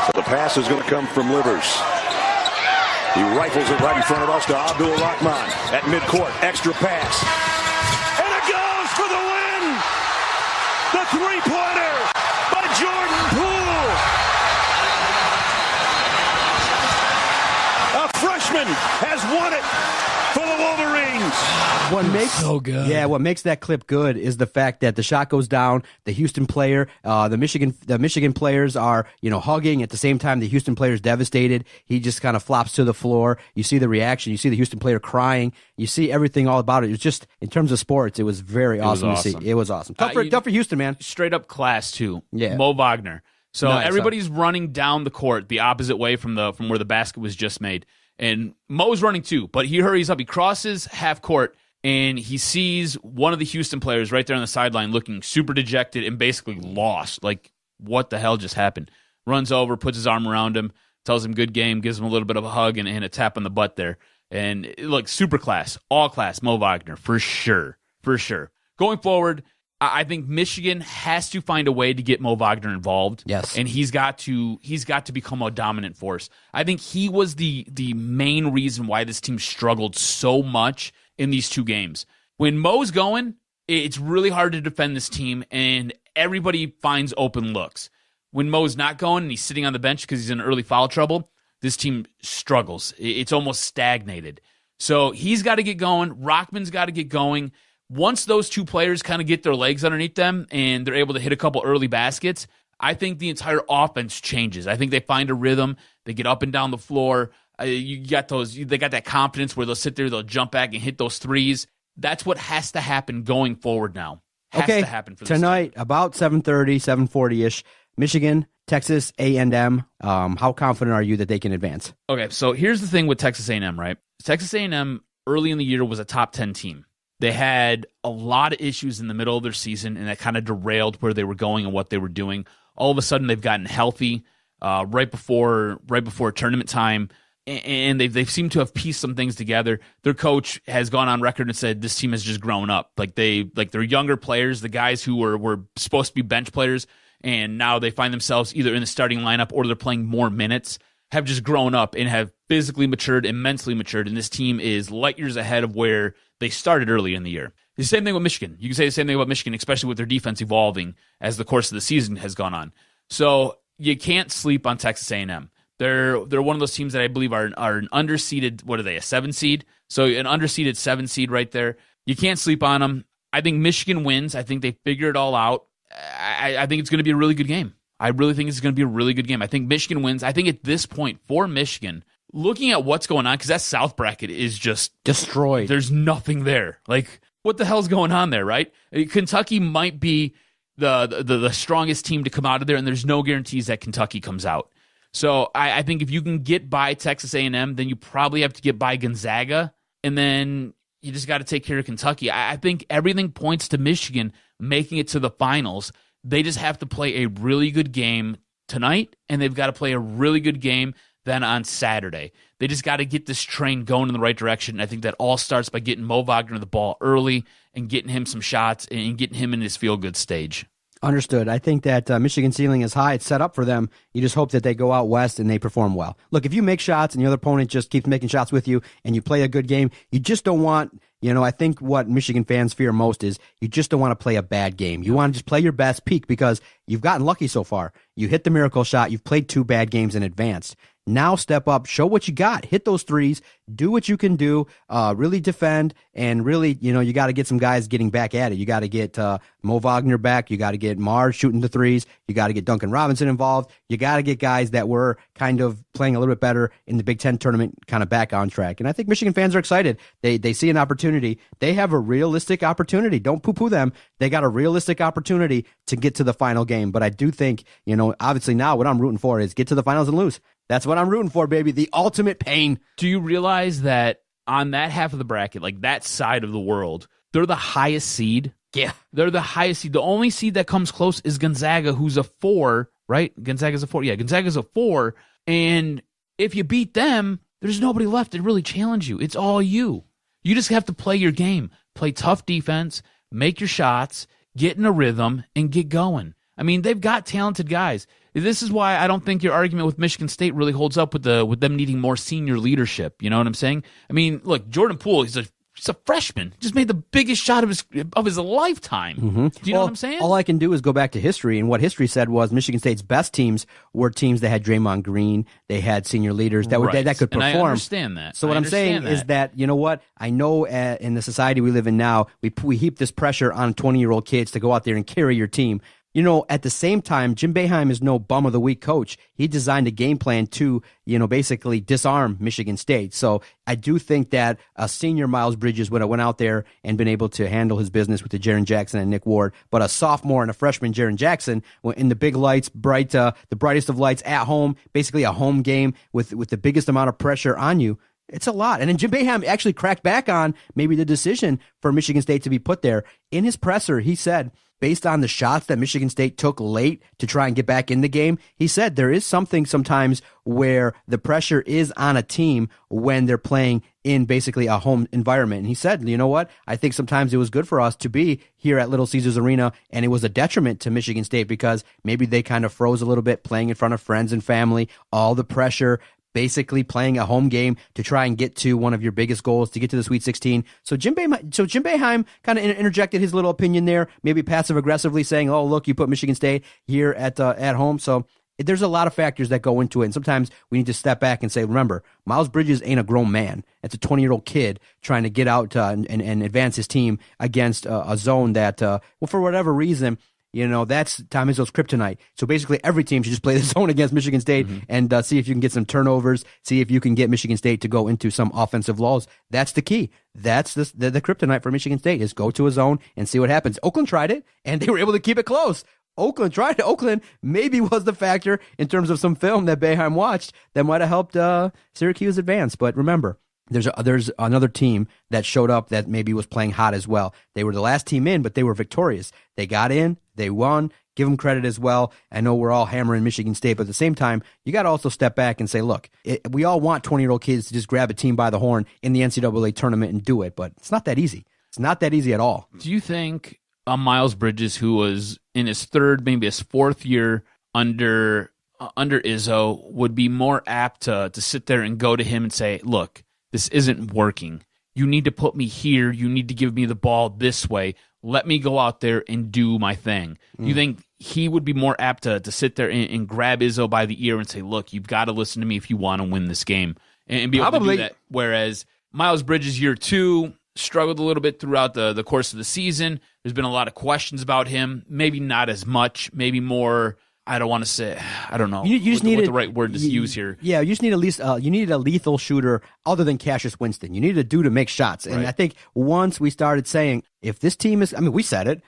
So the pass is going to come from Livers. He rifles it right in front of us to Abdul Rahman at midcourt. Extra pass. And it goes for the win! The three-pointer by Jordan Poole. A freshman has won it for the Wolverines. What makes so good. Yeah, what makes that clip good is the fact that the shot goes down. The Houston player, the Michigan players are hugging at the same time. The Houston player is devastated. He just kind of flops to the floor. You see the reaction. You see the Houston player crying. You see everything all about it. It was just, in terms of sports, it was very awesome to see. It was awesome. Tough for Houston, man. Straight up class too. Yeah. Mo Wagner. So Nice. everybody's running down the court the opposite way from where the basket was just made. And Mo's running too, but he hurries up. He crosses half court, and he sees one of the Houston players right there on the sideline looking super dejected and basically lost. Like, what the hell just happened? Runs over, puts his arm around him, tells him good game, gives him a little bit of a hug and a tap on the butt there. And look, super class, all class, Mo Wagner, for sure. For sure. Going forward, I think Michigan has to find a way to get Mo Wagner involved. Yes. And he's got to become a dominant force. I think he was the main reason why this team struggled so much in these two games. When Mo's going, it's really hard to defend this team, and everybody finds open looks. When Mo's not going and he's sitting on the bench because he's in early foul trouble, this team struggles. It's almost stagnated. So he's got to get going. Rockman's got to get going. Once those two players kind of get their legs underneath them and they're able to hit a couple early baskets, I think the entire offense changes. I think they find a rhythm. They get up and down the floor. They got that confidence where they'll sit there, they'll jump back and hit those threes. That's what has to happen going forward now. Has to happen for this tonight, team. About 7:30, 7:40-ish, Michigan, Texas A&M. How confident are you that they can advance? Okay, so here's the thing with Texas A&M, right? Texas A&M early in the year was a top 10 team. They had a lot of issues in the middle of their season, and that kind of derailed where they were going and what they were doing. All of a sudden, they've gotten healthy right before tournament time, and they've seemed to have pieced some things together. Their coach has gone on record and said this team has just grown up. They're younger players, the guys who were supposed to be bench players, and now they find themselves either in the starting lineup or they're playing more minutes, have just grown up and have physically matured and mentally matured, and this team is light years ahead of where they started early in the year. The same thing with Michigan. You can say the same thing about Michigan, especially with their defense evolving as the course of the season has gone on. So you can't sleep on Texas A&M. They're one of those teams that I believe are an underseeded, what are they, a 7 seed? So an underseeded 7 seed right there. You can't sleep on them. I think Michigan wins. I think they figure it all out. I think it's going to be a really good game. I really think it's going to be a really good game. I think Michigan wins. I think at this point for Michigan, looking at what's going on, because that South bracket is just destroyed. There's nothing there. Like, what the hell's going on there, right? Kentucky might be the strongest team to come out of there, and there's no guarantees that Kentucky comes out. So I think if you can get by Texas A&M, then you probably have to get by Gonzaga, and then you just got to take care of Kentucky. I think everything points to Michigan making it to the finals. They just have to play a really good game tonight, and they've got to play a really good game then on Saturday. They just got to get this train going in the right direction, and I think that all starts by getting Mo Wagner the ball early and getting him some shots and getting him in his feel-good stage. Understood. I think that Michigan's ceiling is high. It's set up for them. You just hope that they go out west and they perform well. Look, if you make shots and the other opponent just keeps making shots with you and you play a good game, you just don't want, I think what Michigan fans fear most is you just don't want to play a bad game. You want to just play your best peak because you've gotten lucky so far. You hit the miracle shot. You've played 2 bad games in advance. Now step up, show what you got, hit those threes, do what you can do, really defend, and really, you got to get some guys getting back at it. You got to get Mo Wagner back. You got to get Mars shooting the threes. You got to get Duncan Robinson involved. You got to get guys that were kind of playing a little bit better in the Big Ten tournament kind of back on track. And I think Michigan fans are excited. They see an opportunity. They have a realistic opportunity. Don't poo-poo them. They got a realistic opportunity to get to the final game. But I do think, obviously now what I'm rooting for is get to the finals and lose. That's what I'm rooting for, baby. The ultimate pain. Do you realize that on that half of the bracket, like that side of the world, they're the highest seed? Yeah. They're the highest seed. The only seed that comes close is Gonzaga, who's a 4, right? Gonzaga's a 4. Yeah, Gonzaga's a 4. And if you beat them, there's nobody left to really challenge you. It's all you. You just have to play your game. Play tough defense, make your shots, get in a rhythm, and get going. I mean, they've got talented guys. This is why I don't think your argument with Michigan State really holds up with them needing more senior leadership. You know what I'm saying? I mean, look, Jordan Poole, he's a freshman. Just made the biggest shot of his lifetime. Mm-hmm. Do you know what I'm saying? All I can do is go back to history, and what history said was Michigan State's best teams were teams that had Draymond Green, they had senior leaders that could perform. And I understand that. So what I'm saying is that, you know what? I know in the society we live in now, we heap this pressure on 20-year-old kids to go out there and carry your team. At the same time, Jim Boeheim is no bum of the week coach. He designed a game plan to, basically disarm Michigan State. So I do think that a senior Miles Bridges would have went out there and been able to handle his business with the Jaren Jackson and Nick Ward. But a sophomore and a freshman Jaren Jackson in the big lights, the brightest of lights at home, basically a home game with the biggest amount of pressure on you. It's a lot. And then Jim Boeheim actually cracked back on maybe the decision for Michigan State to be put there. In his presser, he said, based on the shots that Michigan State took late to try and get back in the game, he said there is something sometimes where the pressure is on a team when they're playing in basically a home environment. And he said, you know what? I think sometimes it was good for us to be here at Little Caesars Arena, and it was a detriment to Michigan State because maybe they kind of froze a little bit playing in front of friends and family, all the pressure, basically playing a home game to try and get to one of your biggest goals, to get to the Sweet 16. So Jim Boeheim kind of interjected his little opinion there, maybe passive aggressively saying, "Oh, look, you put Michigan State here at home." So there's a lot of factors that go into it, and sometimes we need to step back and say, remember, Miles Bridges ain't a grown man. It's a 20-year-old kid trying to get out and advance his team against a zone that, for whatever reason, that's Tom Izzo's kryptonite. So basically every team should just play the zone against Michigan State and see if you can get some turnovers, see if you can get Michigan State to go into some offensive lulls. That's the key. That's the kryptonite for Michigan State, is go to a zone and see what happens. Oakland tried it, and they were able to keep it close. Oakland maybe was the factor in terms of some film that Boeheim watched that might have helped Syracuse advance. But remember, there's another team that showed up that maybe was playing hot as well. They were the last team in, but they were victorious. They got in, they won. Give them credit as well. I know we're all hammering Michigan State, but at the same time, you got to also step back and say, look, we all want 20-year-old kids to just grab a team by the horn in the NCAA tournament and do it, but it's not that easy. It's not that easy at all. Do you think Miles Bridges, who was in his third, maybe his fourth year under Izzo, would be more apt to sit there and go to him and say, look, this isn't working. You need to put me here. You need to give me the ball this way. Let me go out there and do my thing. You think he would be more apt to sit there and grab Izzo by the ear and say, look, you've got to listen to me if you want to win this game, and be able to do that? Whereas Miles Bridges, year two, struggled a little bit throughout the course of the season. There's been a lot of questions about him. Maybe not as much. Maybe more. I don't want to say. I don't know. You just what the right word to use here. Yeah, you just need at least. You needed a lethal shooter other than Cassius Winston. You needed a dude to make shots. And I think once we started saying, if this team is, we said it,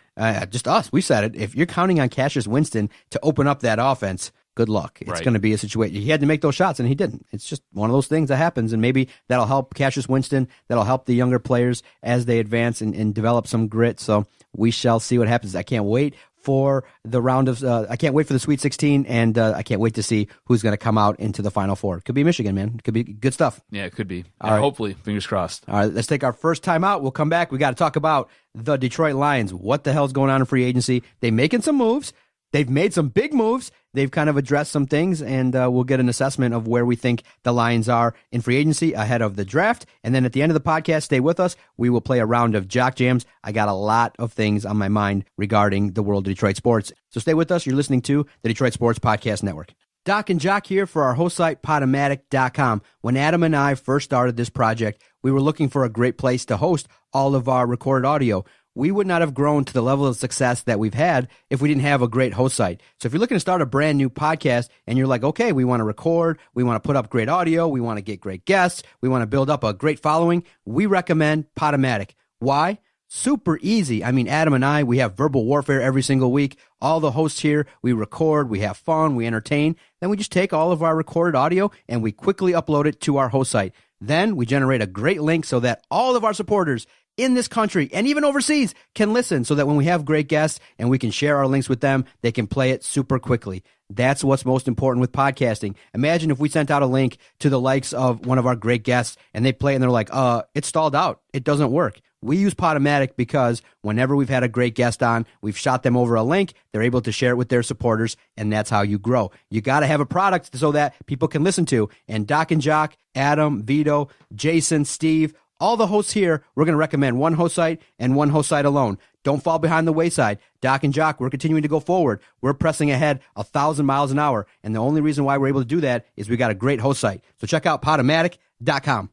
just us. We said it. If you're counting on Cassius Winston to open up that offense, good luck. It's going to be a situation. He had to make those shots, and he didn't. It's just one of those things that happens, and maybe that'll help Cassius Winston. That'll help the younger players as they advance and develop some grit. So we shall see what happens. I can't wait for the round of. I can't wait for the Sweet 16, and I can't wait to see who's going to come out into the Final Four. Could be Michigan, man. It could be good stuff. Yeah, it could be. All right. Hopefully, fingers crossed. All right, let's take our first time out. We'll come back. We got to talk about the Detroit Lions. What the hell's going on in free agency? They making some moves. They've made some big moves. They've kind of addressed some things, and we'll get an assessment of where we think the Lions are in free agency ahead of the draft. And then at the end of the podcast, stay with us. We will play a round of Jock Jams. I got a lot of things on my mind regarding the world of Detroit sports. So stay with us. You're listening to the Detroit Sports Podcast Network. Doc and Jock here for our host site, Podomatic.com. When Adam and I first started this project, we were looking for a great place to host all of our recorded audio. We would not have grown to the level of success that we've had if we didn't have a great host site. So if you're looking to start a brand new podcast and you're like, okay, we want to record, we want to put up great audio, we want to get great guests, we want to build up a great following, we recommend Podomatic. Why? Super easy. Adam and I, we have verbal warfare every single week. All the hosts here, we record, we have fun, we entertain. Then we just take all of our recorded audio and we quickly upload it to our host site. Then we generate a great link so that all of our supporters in this country and even overseas can listen, so that when we have great guests and we can share our links with them, they can play it super quickly. That's what's most important with podcasting. Imagine if we sent out a link to the likes of one of our great guests and they play it and they're like, it's stalled out. It doesn't work. We use Podomatic because whenever we've had a great guest on, we've shot them over a link. They're able to share it with their supporters, and that's how you grow. You got to have a product so that people can listen to. And Doc and Jock, Adam, Vito, Jason, Steve, all the hosts here, we're going to recommend one host site and one host site alone. Don't fall behind the wayside. Doc and Jock, we're continuing to go forward. We're pressing ahead 1,000 miles an hour. And the only reason why we're able to do that is we got a great host site. So check out Podomatic.com.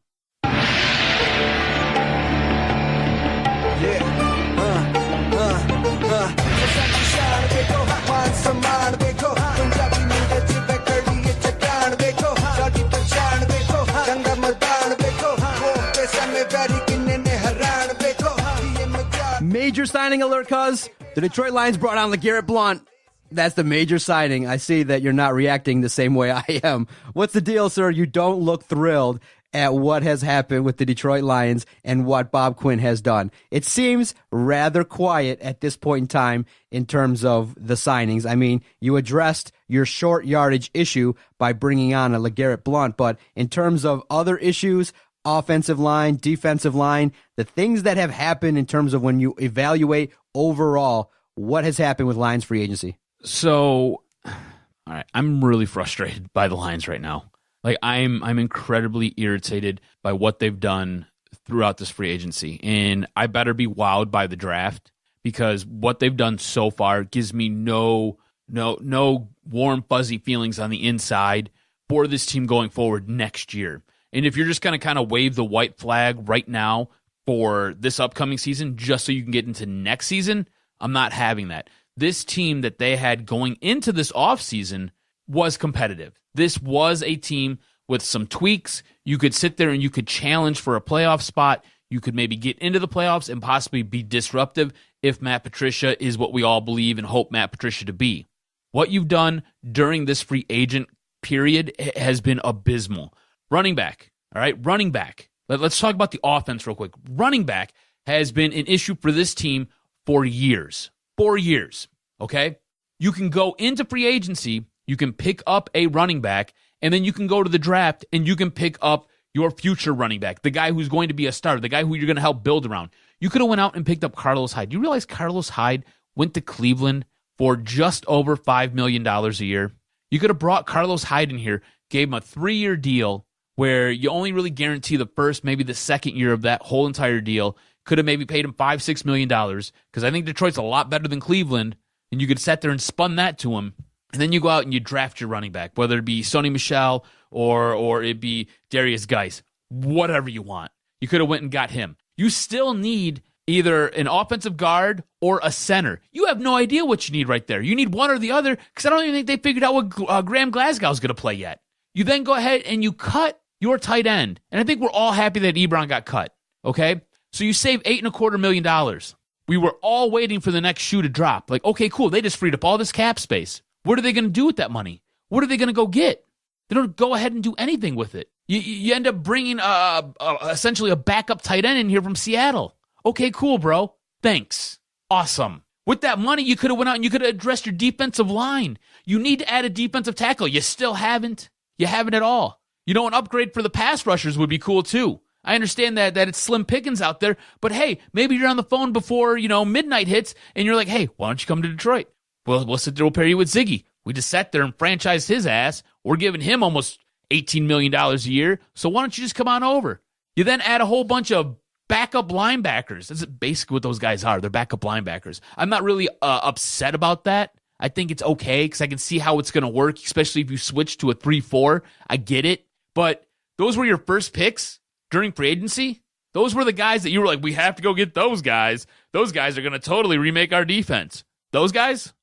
Major signing alert, cuz. The Detroit Lions brought on LeGarrette Blount. That's the major signing. I see that you're not reacting the same way I am. What's the deal, sir? You don't look thrilled at what has happened with the Detroit Lions and what Bob Quinn has done. It seems rather quiet at this point in time in terms of the signings. You addressed your short yardage issue by bringing on a LeGarrette Blount, but in terms of other issues, offensive line, defensive line, the things that have happened in terms of when you evaluate overall what has happened with Lions free agency. So, all right, I'm really frustrated by the Lions right now. Like I'm incredibly irritated by what they've done throughout this free agency, and I better be wowed by the draft because what they've done so far gives me no warm fuzzy feelings on the inside for this team going forward next year. And if you're just going to kind of wave the white flag right now for this upcoming season just so you can get into next season, I'm not having that. This team that they had going into this offseason was competitive. This was a team with some tweaks. You could sit there and you could challenge for a playoff spot. You could maybe get into the playoffs and possibly be disruptive if Matt Patricia is what we all believe and hope Matt Patricia to be. What you've done during this free agent period has been abysmal. Running back, all right? Running back. Let's talk about the offense real quick. Running back has been an issue for this team for years. 4 years, okay? You can go into free agency, you can pick up a running back, and then you can go to the draft and you can pick up your future running back, the guy who's going to be a starter, the guy who you're going to help build around. You could have went out and picked up Carlos Hyde. Do you realize Carlos Hyde went to Cleveland for just over $5 million a year? You could have brought Carlos Hyde in here, gave him a 3-year deal where you only really guarantee the first, maybe the second year of that whole entire deal. Could have maybe paid him $5-6 million because I think Detroit's a lot better than Cleveland, and you could sit there and spun that to him. And then you go out and you draft your running back, whether it be Sony Michel or it be Darius Geis, whatever you want. You could have went and got him. You still need either an offensive guard or a center. You have no idea what you need right there. You need one or the other because I don't even think they figured out what Graham Glasgow's going to play yet. You then go ahead and you cut your tight end. And I think we're all happy that Ebron got cut, okay? So you save $8.25 million. We were all waiting for the next shoe to drop. Like, okay, cool. They just freed up all this cap space. What are they going to do with that money? What are they going to go get? They don't go ahead and do anything with it. You end up bringing essentially a backup tight end in here from Seattle. Okay, cool, bro. Thanks. Awesome. With that money, you could have went out and you could have addressed your defensive line. You need to add a defensive tackle. You still haven't. You haven't at all. You know, an upgrade for the pass rushers would be cool too. I understand that it's slim pickings out there, but hey, maybe you're on the phone before, midnight hits and you're like, hey, why don't you come to Detroit? We'll sit there, we'll pair you with Ziggy. We just sat there and franchised his ass. We're giving him almost $18 million a year, so why don't you just come on over? You then add a whole bunch of backup linebackers. That's basically what those guys are. They're backup linebackers. I'm not really upset about that. I think it's okay because I can see how it's going to work, especially if you switch to a 3-4. I get it. But those were your first picks during free agency. Those were the guys that you were like, we have to go get those guys. Those guys are going to totally remake our defense. Those guys,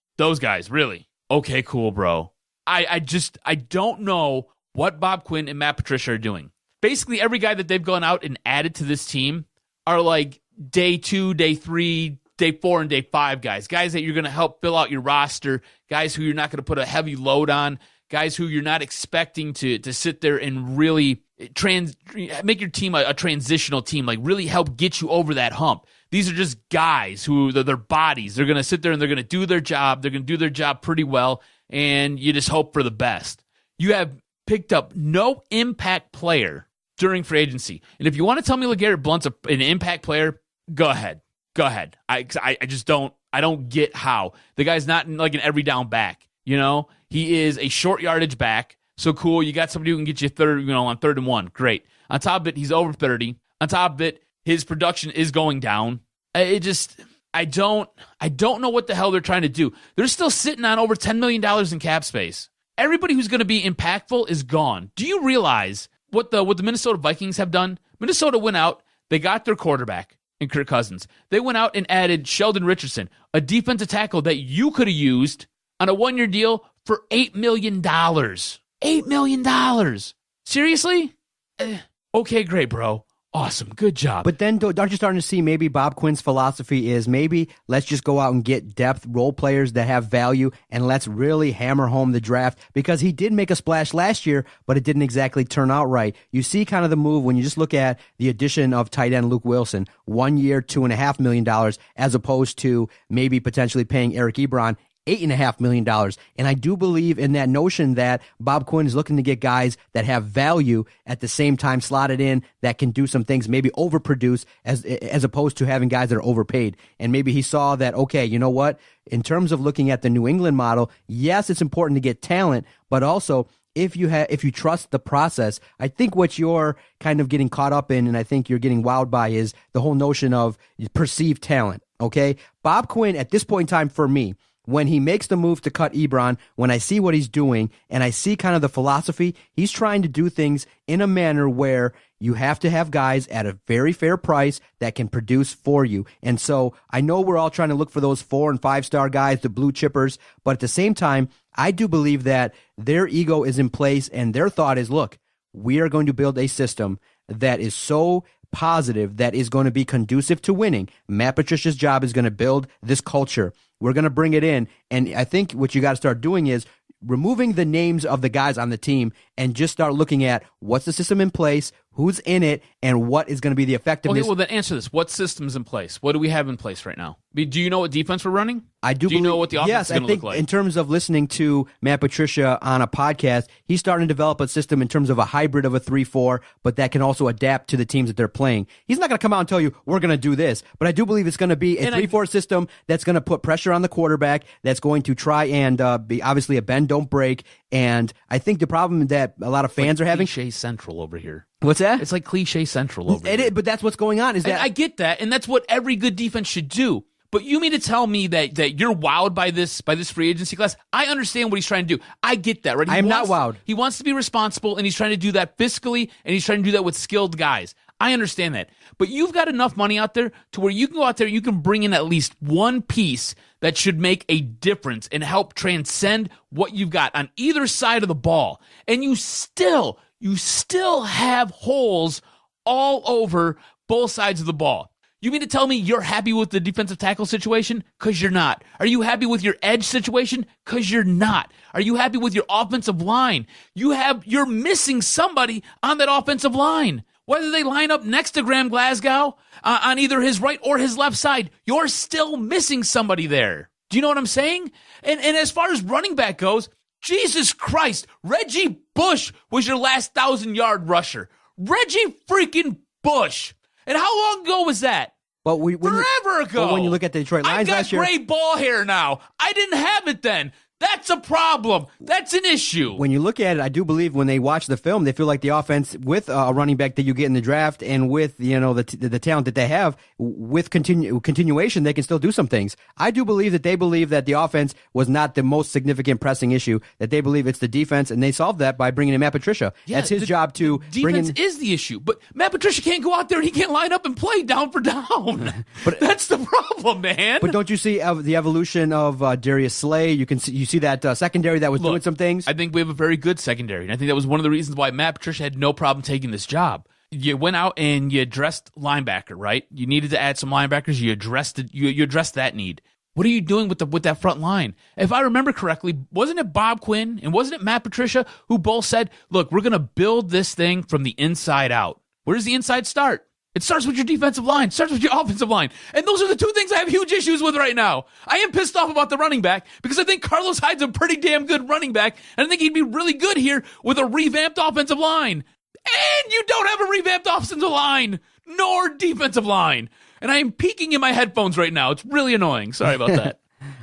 really? Okay, cool, bro. I don't know what Bob Quinn and Matt Patricia are doing. Basically, every guy that they've gone out and added to this team are like day 2, day 3, day 4, and day 5 guys. Guys that you're going to help fill out your roster. Guys who you're not going to put a heavy load on. Guys who you're not expecting to sit there and really make your team a transitional team, like really help get you over that hump. These are just guys who, they're bodies. They're going to sit there and they're going to do their job. They're going to do their job pretty well, and you just hope for the best. You have picked up no impact player during free agency. And if you want to tell me LeGarrette Blount's an impact player, go ahead. I don't get how. The guy's not like an every down back, He is a short yardage back. So cool, you got somebody who can get you on 3rd and 1. Great. On top of it, he's over 30. On top of it, his production is going down. I don't know what the hell they're trying to do. They're still sitting on over $10 million in cap space. Everybody who's going to be impactful is gone. Do you realize what the Minnesota Vikings have done? Minnesota went out, they got their quarterback in Kirk Cousins. They went out and added Sheldon Richardson, a defensive tackle that you could have used on a 1-year deal for $8 million. $8 million. Seriously? Okay, great, bro. Awesome. Good job. But then aren't you starting to see maybe Bob Quinn's philosophy is maybe let's just go out and get depth role players that have value and let's really hammer home the draft, because he did make a splash last year, but it didn't exactly turn out right. You see kind of the move when you just look at the addition of tight end Luke Wilson, 1 year, $2.5 million, as opposed to maybe potentially paying Eric Ebron $8.5 million. And I do believe in that notion that Bob Quinn is looking to get guys that have value at the same time slotted in that can do some things, maybe overproduce as opposed to having guys that are overpaid. And maybe he saw that, okay, you know what? In terms of looking at the New England model, yes, it's important to get talent, but also if you trust the process. I think what you're kind of getting caught up in, and I think you're getting wowed by, is the whole notion of perceived talent. Okay, Bob Quinn at this point in time, for me, when he makes the move to cut Ebron, when I see what he's doing and I see kind of the philosophy, he's trying to do things in a manner where you have to have guys at a very fair price that can produce for you. And so I know we're all trying to look for those 4 and 5 star guys, the blue chippers, but at the same time, I do believe that their ego is in place and their thought is, look, we are going to build a system that is so positive, that is going to be conducive to winning. Matt Patricia's job is going to build this culture. We're going to bring it in. And I think what you got to start doing is removing the names of the guys on the team and just start looking at what's the system in place, who's in it, and what is going to be the effectiveness. Okay, well, then answer this. What system's in place? What do we have in place right now? Do you know what defense we're running? I do. You know what the offense is going to look like? In terms of listening to Matt Patricia on a podcast, he's starting to develop a system in terms of a hybrid of a 3-4, but that can also adapt to the teams that they're playing. He's not going to come out and tell you, we're going to do this, but I do believe it's going to be a 3-4 system that's going to put pressure on the quarterback, that's going to try and be obviously a bend, don't break. And I think the problem that a lot of fans are having. Cliche central over here. What's that? It's like cliche central over here. But that's what's going on. Is that and I get that, and that's what every good defense should do. But you mean to tell me that you're wowed by this free agency class? I understand what he's trying to do. I get that, right? I am not wowed. He wants to be responsible, and he's trying to do that fiscally, and he's trying to do that with skilled guys. I understand that. But you've got enough money out there to where you can go out there, you can bring in at least one piece that should make a difference and help transcend what you've got on either side of the ball. And you still have holes all over both sides of the ball. You mean to tell me you're happy with the defensive tackle situation? Because you're not. Are you happy with your edge situation? Because you're not. Are you happy with your offensive line? You're missing somebody on that offensive line. Whether they line up next to Graham Glasgow on either his right or his left side, you're still missing somebody there. Do you know what I'm saying? And as far as running back goes, Jesus Christ, Reggie Bush was your last 1,000-yard rusher. Reggie freaking Bush. And how long ago was that? Well, forever ago. But when you look at the Detroit Lions last year, I got gray ball hair now. I didn't have it then. That's a problem. That's an issue. When you look at it, I do believe when they watch the film, they feel like the offense with a running back that you get in the draft and with the talent that they have with continuation, they can still do some things. I do believe that they believe that the offense was not the most significant pressing issue. That they believe it's the defense, and they solved that by bringing in Matt Patricia. Yeah, that's his job to bring in. Defense is the issue, but Matt Patricia can't go out there and he can't line up and play down for down. But that's the problem, man. But don't you see the evolution of Darius Slay? You see that secondary that was doing some things? I think we have a very good secondary, and I think that was one of the reasons why Matt Patricia had no problem taking this job. You went out and you addressed linebacker, right? You needed to add some linebackers. You addressed that need. What are you doing with that front line? If I remember correctly, wasn't it Bob Quinn and wasn't it Matt Patricia who both said, look, we're going to build this thing from the inside out? Where does the inside start? It starts with your defensive line, starts with your offensive line. And those are the two things I have huge issues with right now. I am pissed off about the running back because I think Carlos Hyde's a pretty damn good running back, and I think he'd be really good here with a revamped offensive line. And you don't have a revamped offensive line, nor defensive line. And I am peeking in my headphones right now. It's really annoying. Sorry about that.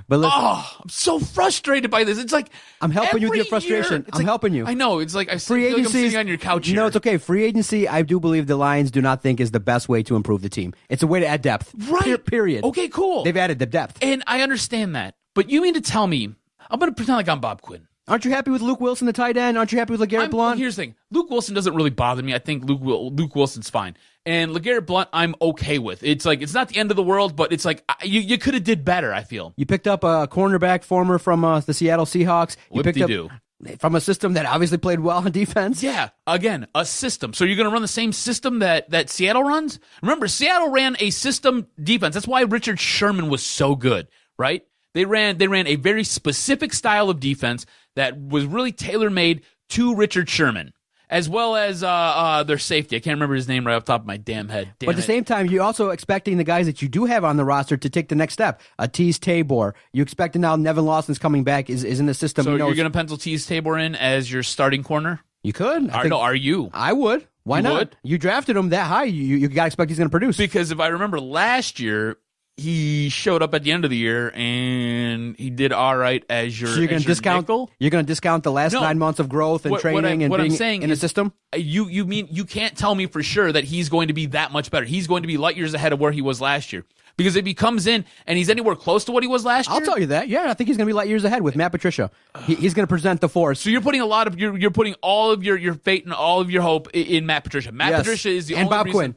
But listen, I'm so frustrated by this. It's like I'm helping you with your frustration. I'm helping you. I know. It's like I feel like I'm sitting on your couch here. No, it's okay. Free agency, I do believe the Lions do not think is the best way to improve the team. It's a way to add depth. Right. Period. Okay, cool. They've added the depth. And I understand that. But you mean to tell me, I'm going to pretend like I'm Bob Quinn. Aren't you happy with Luke Wilson, the tight end? Aren't you happy with LeGarrette Blount? Here's the thing. Luke Wilson doesn't really bother me. I think Luke Wilson's fine. And LeGarrette Blount, I'm okay with. It's like, it's not the end of the world, but it's like, you could have did better, I feel. You picked up a cornerback former from the Seattle Seahawks. You picked up from a system that obviously played well on defense. Yeah, again, a system. So you're going to run the same system that Seattle runs? Remember, Seattle ran a system defense. That's why Richard Sherman was so good, right? They ran a very specific style of defense that was really tailor-made to Richard Sherman, as well as their safety. I can't remember his name right off the top of my damn head. But at the same time, you're also expecting the guys that you do have on the roster to take the next step. Tease Tabor. You expecting now Nevin Lawson's coming back is in the system. So you're going to pencil Tease Tabor in as your starting corner? You could. Are you? I would. Why not? Would? You drafted him that high. You got to expect he's going to produce. Because if I remember last year, he showed up at the end of the year and he did all right as your. So you're going to discount. nickel. You're going to discount the last 9 months of growth and training and being in a system. You mean you can't tell me for sure that he's going to be that much better? He's going to be light years ahead of where he was last year. Because if he comes in and he's anywhere close to what he was last year, I'll tell you that. Yeah, I think he's going to be light years ahead with Matt Patricia. He's going to present the force. So you're putting you're putting all of your fate and all of your hope in Matt Patricia. Matt Patricia is the and only Bob reason. Quinn.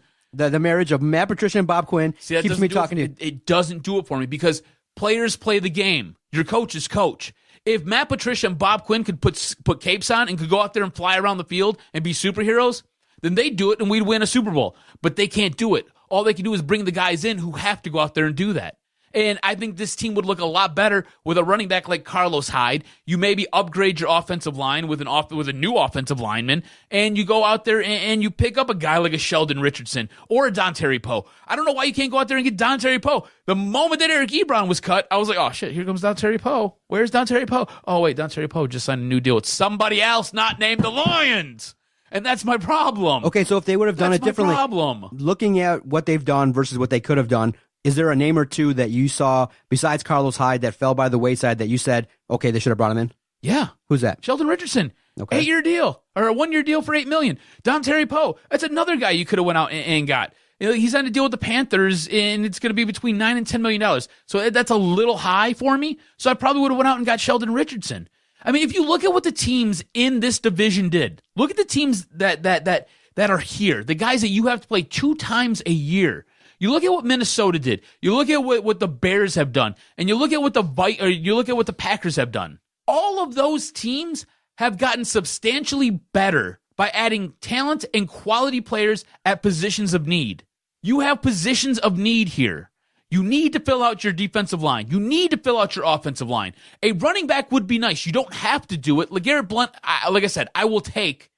The marriage of Matt Patricia and Bob Quinn keeps me talking to you. It doesn't do it for me because players play the game. Your coach is coach. If Matt Patricia and Bob Quinn could put capes on and could go out there and fly around the field and be superheroes, then they'd do it and we'd win a Super Bowl. But they can't do it. All they can do is bring the guys in who have to go out there and do that. And I think this team would look a lot better with a running back like Carlos Hyde. You maybe upgrade your offensive line with a new offensive lineman, and you go out there and you pick up a guy like a Sheldon Richardson or a Dontari Poe. I don't know why you can't go out there and get Dontari Poe. The moment that Eric Ebron was cut, I was like, oh, shit, here comes Dontari Poe. Where's Dontari Poe? Oh, wait, Dontari Poe just signed a new deal with somebody else not named the Lions. And that's my problem. Okay, so if they would have done it differently, looking at what they've done versus what they could have done, is there a name or two that you saw besides Carlos Hyde that fell by the wayside that you said, okay, they should have brought him in? Yeah. Who's that? Sheldon Richardson. Okay. 8-year deal or a 1-year deal for $8 million. Dontari Poe. That's another guy you could have went out and got. He's on a deal with the Panthers, and it's going to be between $9 and $10 million. So that's a little high for me. So I probably would have went out and got Sheldon Richardson. I mean, if you look at what the teams in this division did, look at the teams that are here, the guys that you have to play 2 times a year. You look at what Minnesota did. You look at what the Bears have done, and you look at what the Packers have done. All of those teams have gotten substantially better by adding talent and quality players at positions of need. You have positions of need here. You need to fill out your defensive line. You need to fill out your offensive line. A running back would be nice. You don't have to do it. LeGarrette Blount, like I said, I will take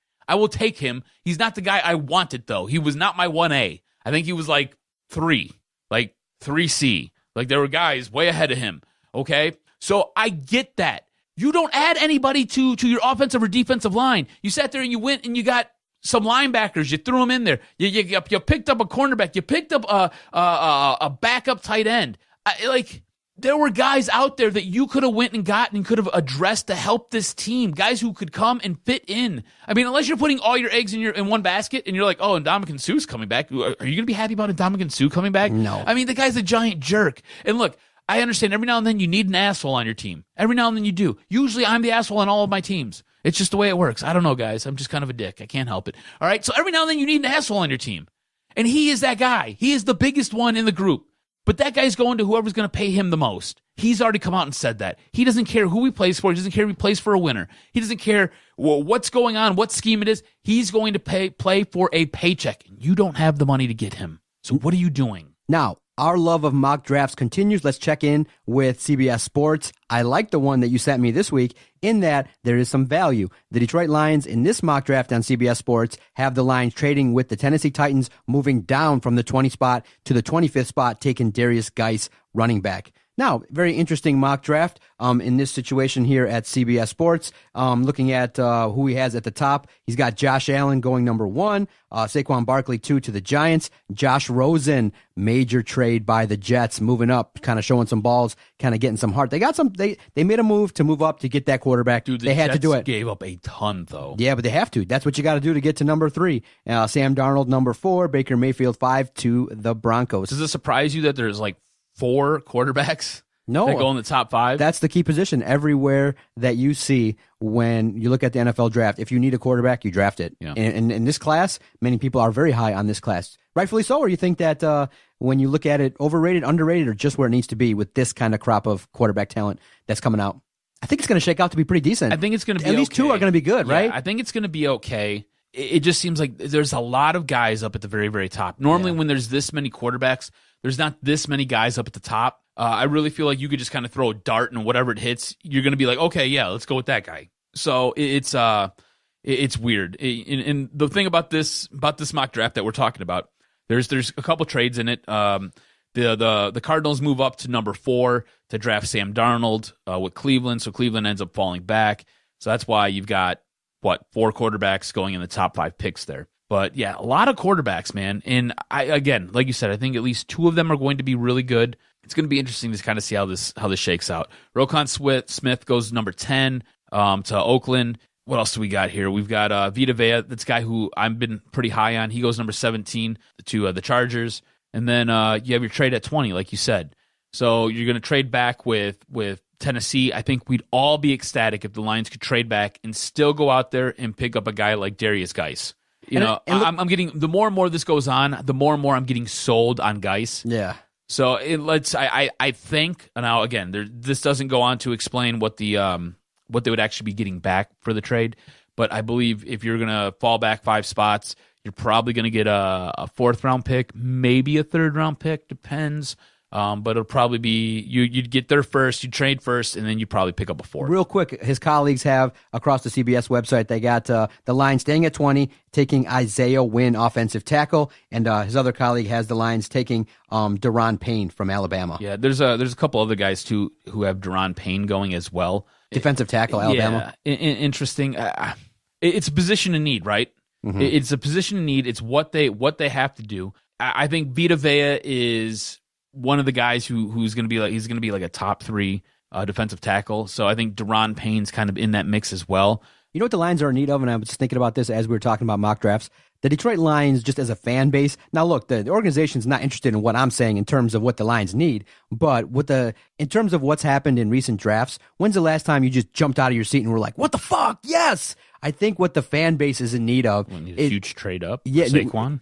him. He's not the guy I wanted, though. He was not my 1A. I think he was like 3C. Like there were guys way ahead of him. Okay? So I get that. You don't add anybody to your offensive or defensive line. You sat there and you went and you got some linebackers. You threw them in there. You picked up a cornerback. You picked up a backup tight end. There were guys out there that you could have went and gotten and could have addressed to help this team. Guys who could come and fit in. I mean, unless you're putting all your eggs in one basket and you're like, oh, and Ndamukong Suh's coming back. Are you going to be happy about Ndamukong Suh coming back? No. I mean, the guy's a giant jerk. And look, I understand every now and then you need an asshole on your team. Every now and then you do. Usually I'm the asshole on all of my teams. It's just the way it works. I don't know, guys. I'm just kind of a dick. I can't help it. All right? So every now and then you need an asshole on your team. And he is that guy. He is the biggest one in the group. But that guy's going to whoever's going to pay him the most. He's already come out and said that. He doesn't care who he plays for. He doesn't care if he plays for a winner. He doesn't care what's going on, what scheme it is. He's going to play for a paycheck. And you don't have the money to get him. So what are you doing? Now, our love of mock drafts continues. Let's check in with CBS Sports. I like the one that you sent me this week in that there is some value. The Detroit Lions in this mock draft on CBS Sports have the Lions trading with the Tennessee Titans, moving down from the 20 spot to the 25th spot, taking Darius Geis, running back. Now, very interesting mock draft in this situation here at CBS Sports. Looking at who he has at the top, he's got Josh Allen going number 1, Saquon Barkley 2 to the Giants, Josh Rosen, major trade by the Jets, moving up, kind of showing some balls, kind of getting some heart. They got some. They made a move to move up to get that quarterback. Dude, they had Jets to do it. Gave up a ton though. Yeah, but they have to. That's what you got to do to get to number 3. Sam Darnold number 4, Baker Mayfield 5 to the Broncos. Does it surprise you that there's like 4 quarterbacks that go in the top 5? That's the key position everywhere that you see when you look at the NFL draft. If you need a quarterback, you draft it. Yeah. And in this class, many people are very high on this class. Rightfully so, or you think that when you look at it, overrated, underrated, or just where it needs to be with this kind of crop of quarterback talent that's coming out? I think it's going to shake out to be pretty decent. I think it's going to be at least 2 are going to be good, right? I think it's going to be okay. It just seems like there's a lot of guys up at the very, very top. Normally when there's this many quarterbacks, there's not this many guys up at the top. I really feel like you could just kind of throw a dart and whatever it hits, you're going to be like, okay, yeah, let's go with that guy. So it's weird. And the thing about this mock draft that we're talking about, there's a couple trades in it. The Cardinals move up to number 4 to draft Sam Darnold with Cleveland. So Cleveland ends up falling back. So that's why you've got 4 quarterbacks going in the top 5 picks there. But yeah, a lot of quarterbacks, man. And again, like you said, I think at least 2 of them are going to be really good. It's going to be interesting to kind of see how this shakes out. Roquan Smith goes number 10 to Oakland. What else do we got here? We've got Vita Vea. That's a guy who I've been pretty high on. He goes number 17 to the Chargers. And then you have your trade at 20, like you said. So you're going to trade back with Tennessee. I think we'd all be ecstatic if the Lions could trade back and still go out there and pick up a guy like Darius Geis. I'm getting, the more and more this goes on, the more and more I'm getting sold on Geis. Yeah. So I think, now again, this doesn't go on to explain what they would actually be getting back for the trade, but I believe if you're going to fall back 5 spots, you're probably going to get a 4th round pick, maybe a 3rd round pick, depends. But it'll probably be you'd get there first, you trade first, and then you probably pick up a 4th. Real quick, his colleagues have across the CBS website, they got the Lions staying at 20, taking Isaiah Wynn, offensive tackle, and his other colleague has the Lions taking Daron Payne from Alabama. Yeah, there's a couple other guys too who have Daron Payne going as well. Defensive tackle, Alabama. Yeah, interesting. It's a position in need, right? Mm-hmm. It's a position in need. It's what they have to do. I think Vita Vea is one of the guys who's going to be like a top 3 defensive tackle. So I think Daron Payne's kind of in that mix as well. You know what the Lions are in need of, and I was just thinking about this as we were talking about mock drafts. The Detroit Lions, just as a fan base. Now, look, the organization's not interested in what I'm saying in terms of what the Lions need, but in terms of what's happened in recent drafts, when's the last time you just jumped out of your seat and were like, "What the fuck? Yes!" I think what the fan base is in need of is a huge trade up. Yeah, Saquon.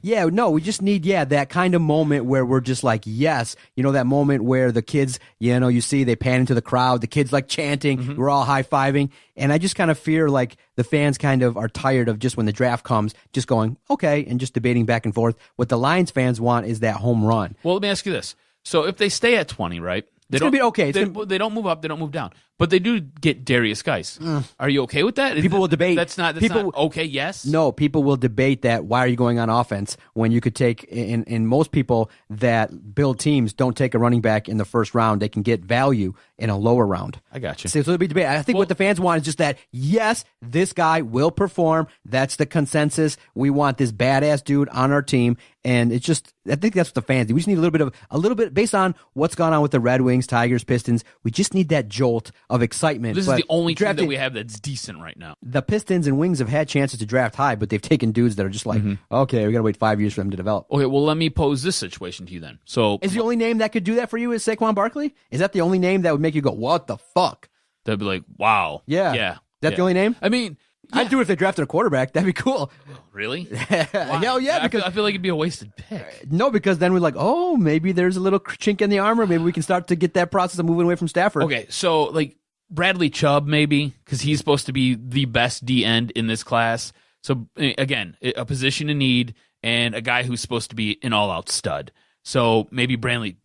We just need that kind of moment where we're just like, yes, that moment where the kids, you see they pan into the crowd, the kids like chanting, Mm-hmm. we're all high fiving, and I just kind of fear like the fans kind of are tired of just when the draft comes, just going okay and just debating back and forth. What the Lions fans want is that home run. Well, let me ask you this: so if they stay at 20, right? It's going to be okay. They don't move up. They don't move down. But they do get Darius Geis. Are you okay with that? People will debate. That's not okay, yes? No, people will debate that. Why are you going on offense when you could take, and most people that build teams don't take a running back in the first round. They can get value in a lower round. I got you. So it'll be debate. I think what the fans want is just that, yes, this guy will perform. That's the consensus. We want this badass dude on our team. And it's just, I think that's what the fans need. We just need a little bit based on what's gone on with the Red Wings, Tigers, Pistons. We just need that jolt of excitement. This is the only team that we have that's decent right now. The Pistons and Wings have had chances to draft high, but they've taken dudes that are just like, okay, we got to wait 5 years for them to develop. Okay, well, let me pose this situation to you then. So, is the only name that could do that for you is Saquon Barkley? Is that the only name that would make you go, what the fuck? They'd be like, wow. Yeah. Is that the only name? I mean, yeah. I'd do it if they drafted a quarterback. That'd be cool. Really? Hell yeah. Because I feel like it'd be a wasted pick. No, because then we're like, oh, maybe there's a little chink in the armor. Maybe we can start to get that process of moving away from Stafford. Okay, so like Bradley Chubb maybe, because he's supposed to be the best D-end in this class. So again, a position in need and a guy who's supposed to be an all-out stud. So maybe Bradley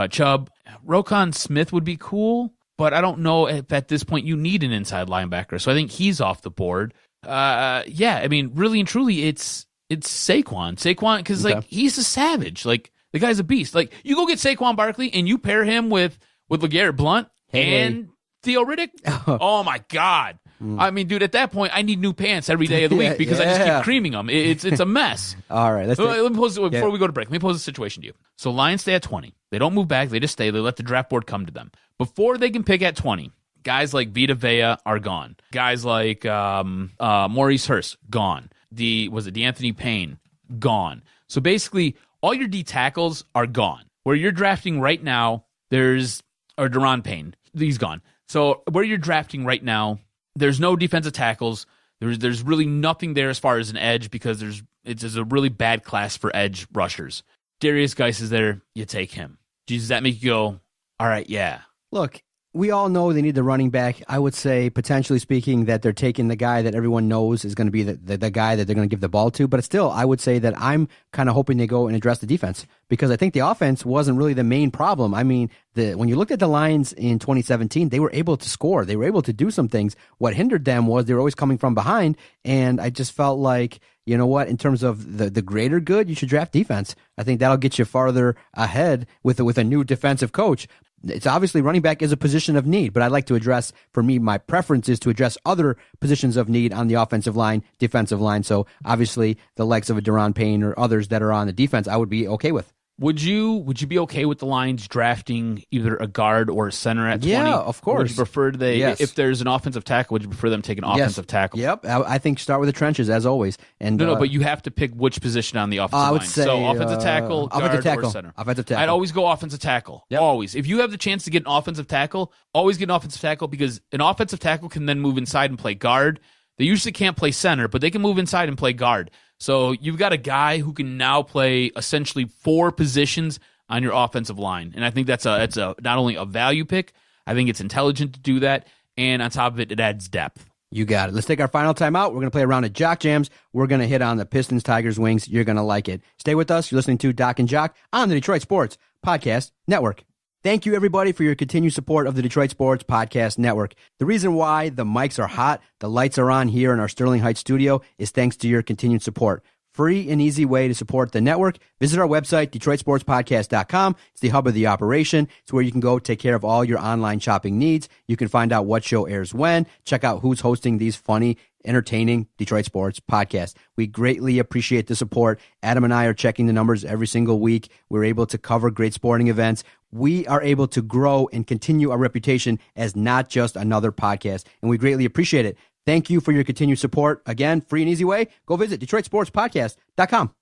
Chubb. Roquan Smith would be cool, but I don't know if at this point you need an inside linebacker. So I think he's off the board. Yeah, I mean, really and truly, it's Saquon. Saquon, because like he's a savage. Like the guy's a beast. Like you go get Saquon Barkley and you pair him with LeGarrette Blount and Theo Riddick. Oh my God. I mean, dude, at that point, I need new pants every day of the week because I just keep creaming them. It's a mess. All right. Let me pose it before we go to break. Let me pose a situation to you. So Lions stay at 20. They don't move back. They just stay. They let the draft board come to them. Before they can pick at 20, guys like Vita Vea are gone. Guys like Maurice Hurst, gone. D'Anthony Payne, gone. So basically, all your D tackles are gone. Where you're drafting right now, Daron Payne, he's gone. So where you're drafting right now, there's no defensive tackles. There's really nothing there as far as an edge because it's a really bad class for edge rushers. Darius Geis is there. You take him. Does that make you go, all right, yeah. Look, we all know they need the running back. I would say, potentially speaking, that they're taking the guy that everyone knows is going to be the guy that they're going to give the ball to. But still, I would say that I'm kind of hoping they go and address the defense because I think the offense wasn't really the main problem. I mean, when you looked at the Lions in 2017, they were able to score. They were able to do some things. What hindered them was they were always coming from behind. And I just felt like, you know what, in terms of the greater good, you should draft defense. I think that'll get you farther ahead with a new defensive coach. it's obviously running back is a position of need, but I'd like to address, for me, my preference is to address other positions of need on the offensive line, defensive line. So obviously the likes of a Deron Payne or others that are on the defense, I would be okay with. Would you be okay with the Lions drafting either a guard or a center at 20? Yeah, of course. Would you prefer Yes. if there's an offensive tackle, would you prefer them take an offensive tackle? Yep. I think start with the trenches as always. And No, but you have to pick which position on the offensive line. I would say, so offensive tackle, guard, offensive tackle, or center. offensive tackle. I'd always go offensive tackle. Yep. Always. If you have the chance to get an offensive tackle, always get an offensive tackle because an offensive tackle can then move inside and play guard. They usually can't play center, but they can move inside and play guard. So you've got a guy who can now play essentially 4 positions on your offensive line. And I think that's a not only a value pick, I think it's intelligent to do that, and on top of it, it adds depth. You got it. Let's take our final time out. We're going to play a round of Jock Jams. We're going to hit on the Pistons, Tigers, Wings. You're going to like it. Stay with us. You're listening to Doc and Jock on the Detroit Sports Podcast Network. Thank you, everybody, for your continued support of the Detroit Sports Podcast Network. The reason why the mics are hot, the lights are on here in our Sterling Heights studio is thanks to your continued support. Free and easy way to support the network. Visit our website, DetroitSportsPodcast.com. It's the hub of the operation. It's where you can go take care of all your online shopping needs. You can find out what show airs when. Check out who's hosting these funny, entertaining Detroit Sports podcasts. We greatly appreciate the support. Adam and I are checking the numbers every single week. We're able to cover great sporting events. We are able to grow and continue our reputation as not just another podcast, and we greatly appreciate it. Thank you for your continued support. Again, free and easy way. Go visit DetroitSportsPodcast.com.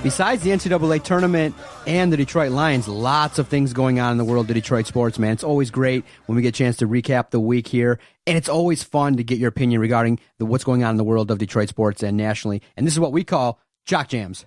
Besides the NCAA Tournament and the Detroit Lions, lots of things going on in the world of Detroit sports, man. It's always great when we get a chance to recap the week here, and it's always fun to get your opinion regarding what's going on in the world of Detroit sports and nationally. And this is what we call Jock Jams.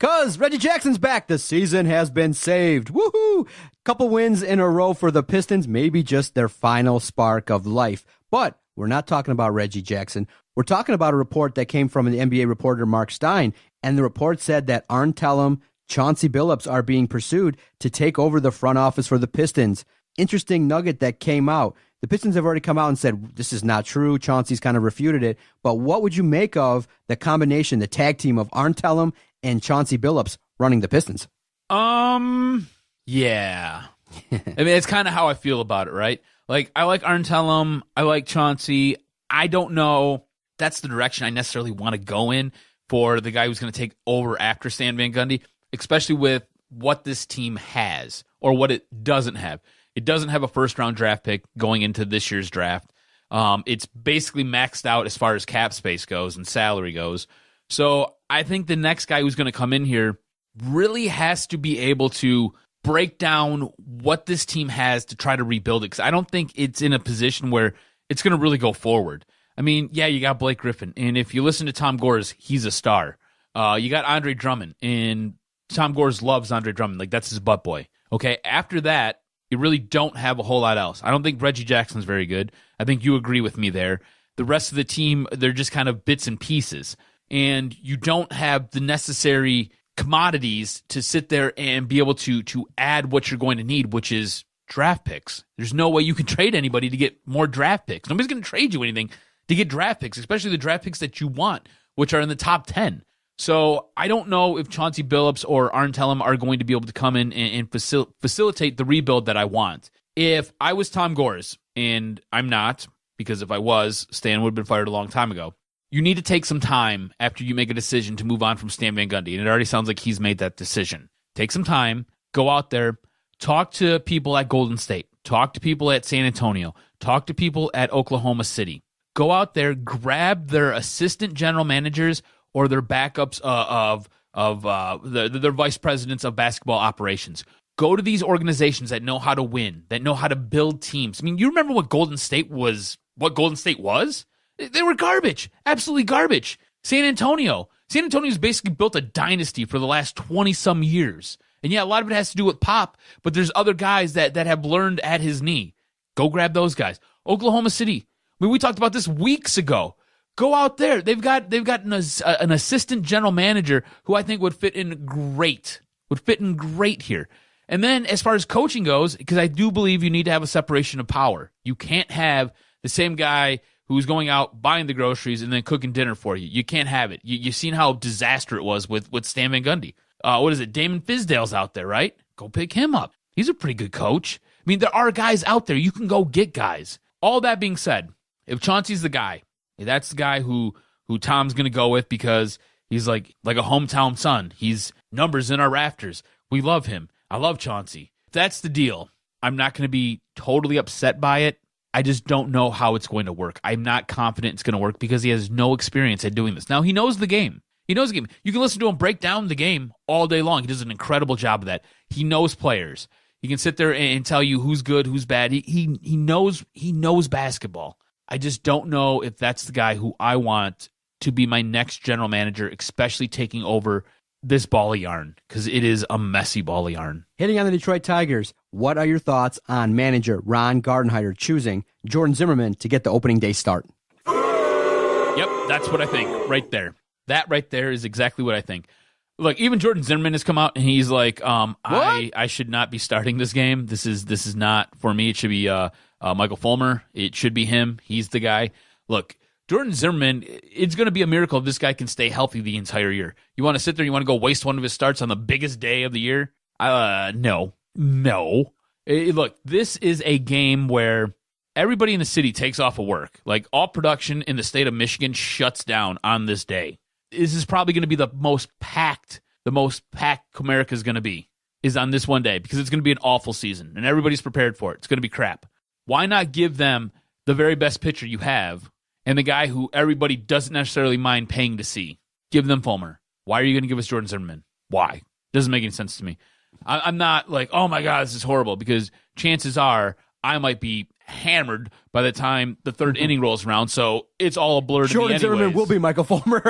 Because Reggie Jackson's back. The season has been saved. Woohoo! Couple wins in a row for the Pistons, maybe just their final spark of life. But we're not talking about Reggie Jackson. We're talking about a report that came from the NBA reporter Mark Stein, and the report said that Arn Tellem, Chauncey Billups are being pursued to take over the front office for the Pistons. Interesting nugget that came out. The Pistons have already come out and said, this is not true. Chauncey's kind of refuted it. But what would you make of the combination, the tag team of Arn Tellem and Chauncey Billups running the Pistons? Yeah. I mean, it's kind of how I feel about it, right? Like, I like Arn Tellem. I like Chauncey. I don't know that's the direction I necessarily want to go in for the guy who's going to take over after Stan Van Gundy, especially with what this team has or what it doesn't have. It doesn't have a first-round draft pick going into this year's draft. It's basically maxed out as far as cap space goes and salary goes. So I think the next guy who's going to come in here really has to be able to break down what this team has to try to rebuild it, because I don't think it's in a position where it's going to really go forward. I mean, yeah, you got Blake Griffin, and if you listen to Tom Gores, he's a star. You got Andre Drummond, and Tom Gores loves Andre Drummond. Like, that's his butt boy. Okay, after that, you really don't have a whole lot else. I don't think Reggie Jackson's very good. I think you agree with me there. The rest of the team, they're just kind of bits and pieces, and you don't have the necessary commodities to sit there and be able to add what you're going to need, which is draft picks. There's no way you can trade anybody to get more draft picks. Nobody's going to trade you anything to get draft picks, especially the draft picks that you want, which are in the top 10. So I don't know if Chauncey Billups or Arn Tellem are going to be able to come in and facilitate the rebuild that I want. If I was Tom Gores, and I'm not, because if I was, Stan would have been fired a long time ago, you need to take some time after you make a decision to move on from Stan Van Gundy, and it already sounds like he's made that decision. Take some time, go out there, talk to people at Golden State, talk to people at San Antonio, talk to people at Oklahoma City. Go out there, grab their assistant general managers or their backups their vice presidents of basketball operations. Go to these organizations that know how to win, that know how to build teams. I mean, you remember what Golden State was? They were garbage, absolutely garbage. San Antonio's basically built a dynasty for the last 20-some years. And yeah, a lot of it has to do with Pop, but there's other guys that have learned at his knee. Go grab those guys. Oklahoma City. I mean, we talked about this weeks ago. Go out there. They've got an assistant general manager who I think would fit in great here. And then as far as coaching goes, because I do believe you need to have a separation of power. You can't have the same guy who's going out buying the groceries and then cooking dinner for you. You can't have it. You've seen how disaster it was with Stan Van Gundy. What is it? Damon Fizdale's out there, right? Go pick him up. He's a pretty good coach. I mean, there are guys out there. You can go get guys. All that being said, if Chauncey's the guy, that's the guy who Tom's going to go with because he's like a hometown son. He's numbers in our rafters. We love him. I love Chauncey. If that's the deal, I'm not going to be totally upset by it. I just don't know how it's going to work. I'm not confident it's going to work because he has no experience at doing this. Now, he knows the game. He knows the game. You can listen to him break down the game all day long. He does an incredible job of that. He knows players. He can sit there and tell you who's good, who's bad. He knows basketball. I just don't know if that's the guy who I want to be my next general manager, especially taking over this ball of yarn, because it is a messy ball of yarn. Hitting on the Detroit Tigers, what are your thoughts on manager Ron Gardenhire choosing Jordan Zimmermann to get the opening day start? Yep, that's what I think right there. That right there is exactly what I think. Look, even Jordan Zimmermann has come out and he's like, I should not be starting this game. This is not for me. It should be Michael Fulmer. It should be him. He's the guy. Look, Jordan Zimmermann, it's going to be a miracle if this guy can stay healthy the entire year. You want to sit there, you want to go waste one of his starts on the biggest day of the year? No. Look, this is a game where everybody in the city takes off of work. Like, all production in the state of Michigan shuts down on this day. This is probably going to be the most packed Comerica is going to be, is on this one day, because it's going to be an awful season, and everybody's prepared for it. It's going to be crap. Why not give them the very best pitcher you have, and the guy who everybody doesn't necessarily mind paying to see? Give them Fulmer. Why are you going to give us Jordan Zimmermann? Why? Doesn't make any sense to me. I'm not like, oh my God, this is horrible, because chances are I might be hammered by the time the third inning rolls around, so it's all a blur to Jordan me anyways. Zimmermann will be Michael Fulmer.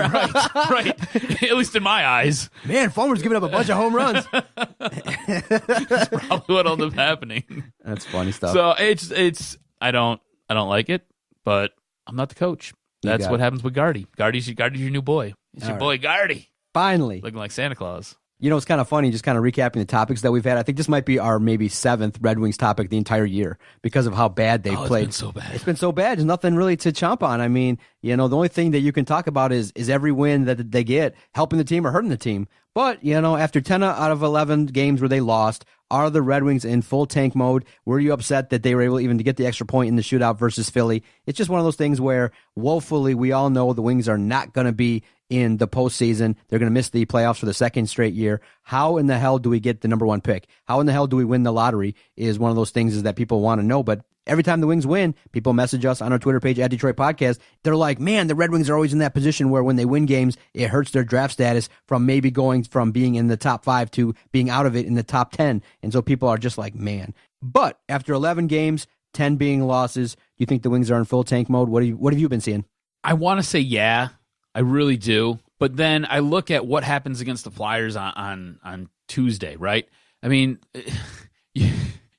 right. At least in my eyes. Man, Fulmer's giving up a bunch of home runs. That's probably what'll end up happening. That's funny stuff. So it's I don't like it, but I'm not the coach. That's what happens with Gardy. Gardy's your new boy. It's your boy Gardy. Finally. Looking like Santa Claus. You know, it's kind of funny, just kind of recapping the topics that we've had. I think this might be our maybe seventh Red Wings topic the entire year because of how bad they've played. It's been so bad. It's been so bad. There's nothing really to chomp on. I mean, you know, the only thing that you can talk about is every win that they get helping the team or hurting the team. But, you know, after 10 out of 11 games where they lost, are the Red Wings in full tank mode? Were you upset that they were able even to get the extra point in the shootout versus Philly? It's just one of those things where, woefully, we all know the Wings are not going to be in the postseason. They're going to miss the playoffs for the second straight year. How in the hell do we get the number one pick? How in the hell do we win the lottery is one of those things is that people want to know. But every time the Wings win, people message us on our Twitter page at Detroit Podcast. They're like, man, the Red Wings are always in that position where when they win games, it hurts their draft status from maybe going from being in the top 5 to being out of it in the top 10. And so people are just like, man. But after 11 games, 10 being losses, do you think the Wings are in full tank mode? What have you been seeing? I want to say yeah. I really do. But then I look at what happens against the Flyers on Tuesday, right? I mean,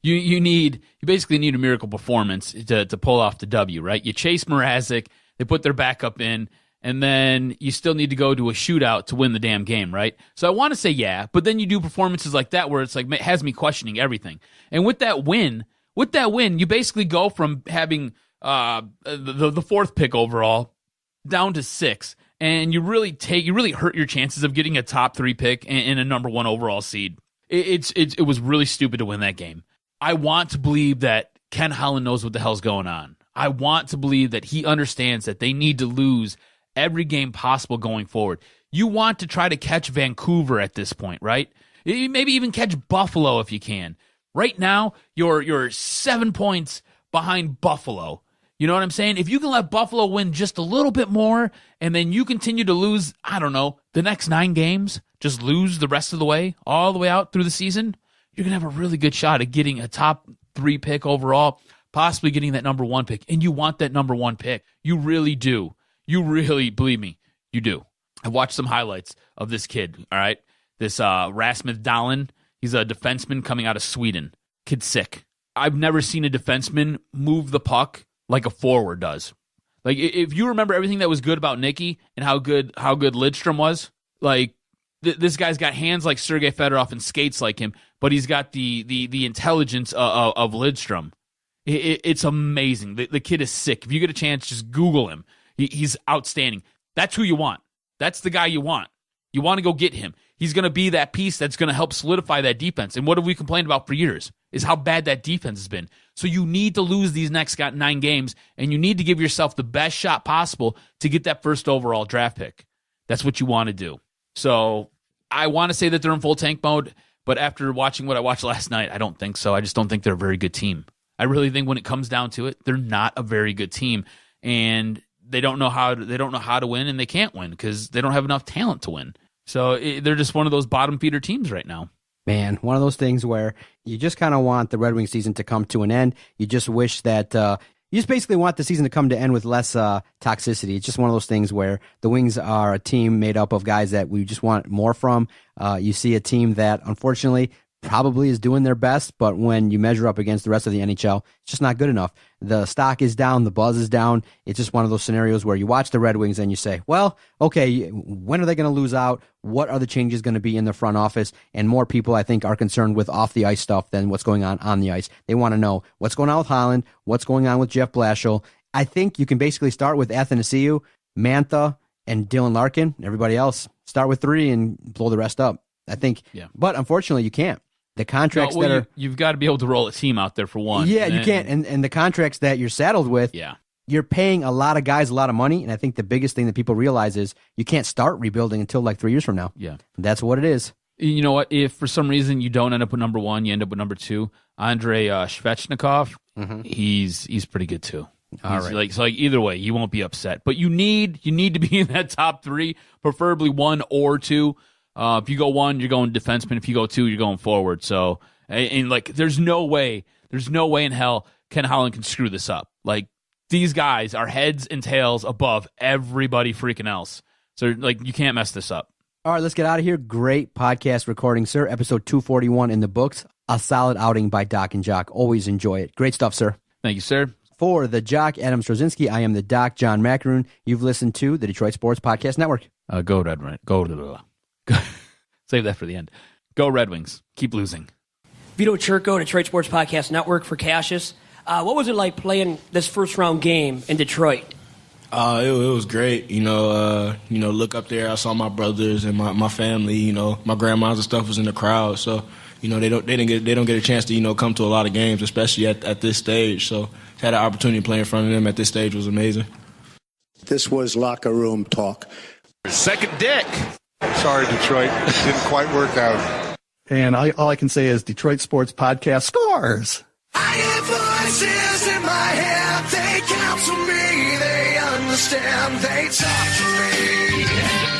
you basically need a miracle performance to pull off the W, right? You chase Mrazek, they put their backup in, and then you still need to go to a shootout to win the damn game, right? So I want to say yeah, but then you do performances like that where it's like it has me questioning everything. And with that win, you basically go from having the fourth pick overall down to 6. And you really hurt your chances of getting a top 3 pick and a number 1 overall seed. It was really stupid to win that game. I want to believe that Ken Holland knows what the hell's going on. I want to believe that he understands that they need to lose every game possible going forward. You want to try to catch Vancouver at this point, right? Maybe even catch Buffalo if you can. Right now, you're 7 points behind Buffalo. You know what I'm saying? If you can let Buffalo win just a little bit more, and then you continue to lose, I don't know, the next 9 games, just lose the rest of the way, all the way out through the season, you're going to have a really good shot at getting a top 3 pick overall, possibly getting that number 1 pick. And you want that number 1 pick. You really do. You really, believe me, you do. I watched some highlights of this kid, all right? This Rasmus Dahlin, he's a defenseman coming out of Sweden. Kid's sick. I've never seen a defenseman move the puck like a forward does. Like, if you remember everything that was good about Nicky and how good Lidstrom was, like, this guy's got hands like Sergei Fedorov and skates like him, but he's got the intelligence of Lidstrom. It's amazing. The kid is sick. If you get a chance, just Google him. He's outstanding. That's who you want. That's the guy you want. You want to go get him. He's going to be that piece that's going to help solidify that defense. And what have we complained about for years is how bad that defense has been. So you need to lose these next 9 games, and you need to give yourself the best shot possible to get that first overall draft pick. That's what you want to do. So I want to say that they're in full tank mode, but after watching what I watched last night, I don't think so. I just don't think they're a very good team. I really think when it comes down to it, they're not a very good team, and they don't know how to win, and they can't win because they don't have enough talent to win. So they're just one of those bottom feeder teams right now. Man, one of those things where you just kind of want the Red Wings season to come to an end. You just wish that you just basically want the season to come to end with less toxicity. It's just one of those things where the Wings are a team made up of guys that we just want more from. You see a team that, unfortunately, probably is doing their best, but when you measure up against the rest of the NHL, it's just not good enough. The stock is down, the buzz is down. It's just one of those scenarios where you watch the Red Wings and you say, well, okay, when are they going to lose out? What are the changes going to be in the front office? And more people, I think, are concerned with off-the-ice stuff than what's going on the ice. They want to know what's going on with Holland, what's going on with Jeff Blashill. I think you can basically start with Athanasiou, Mantha, and Dylan Larkin. Everybody else, start with 3 and blow the rest up. I think, yeah. But unfortunately, you can't. The contracts you've got to be able to roll a team out there for one. Yeah, you can't. And the contracts that you're saddled with, you're paying a lot of guys a lot of money. And I think the biggest thing that people realize is you can't start rebuilding until like 3 years from now. Yeah. That's what it is. You know what? If for some reason you don't end up with number 1, you end up with number 2, Andrei Svechnikov, he's pretty good too. All right. Like either way, you won't be upset. But you need to be in that top 3, preferably 1 or 2. If you go 1, you're going defenseman. If you go 2, you're going forward. So, and like, there's no way in hell Ken Holland can screw this up. Like, these guys are heads and tails above everybody freaking else. So, like, you can't mess this up. All right, let's get out of here. Great podcast recording, sir. Episode 241 in the books. A solid outing by Doc and Jock. Always enjoy it. Great stuff, sir. Thank you, sir. For the Jock, Adam Strozinski, I am the Doc, John Macaroon. You've listened to the Detroit Sports Podcast Network. Go Red Wings. Save that for the end. Go Red Wings. Keep losing. Vito Churko, Detroit Sports Podcast Network for Cassius. What was it like playing this first round game in Detroit? It was great. Look up there. I saw my brothers and my family. My grandmas and stuff was in the crowd. So, they don't get a chance to come to a lot of games, especially at this stage. So, to have the opportunity to play in front of them at this stage was amazing. This was locker room talk. Second deck. Sorry, Detroit. It didn't quite work out. And all I can say is Detroit Sports Podcast scores. I have voices in my head. They counsel me. They understand. They talk to me.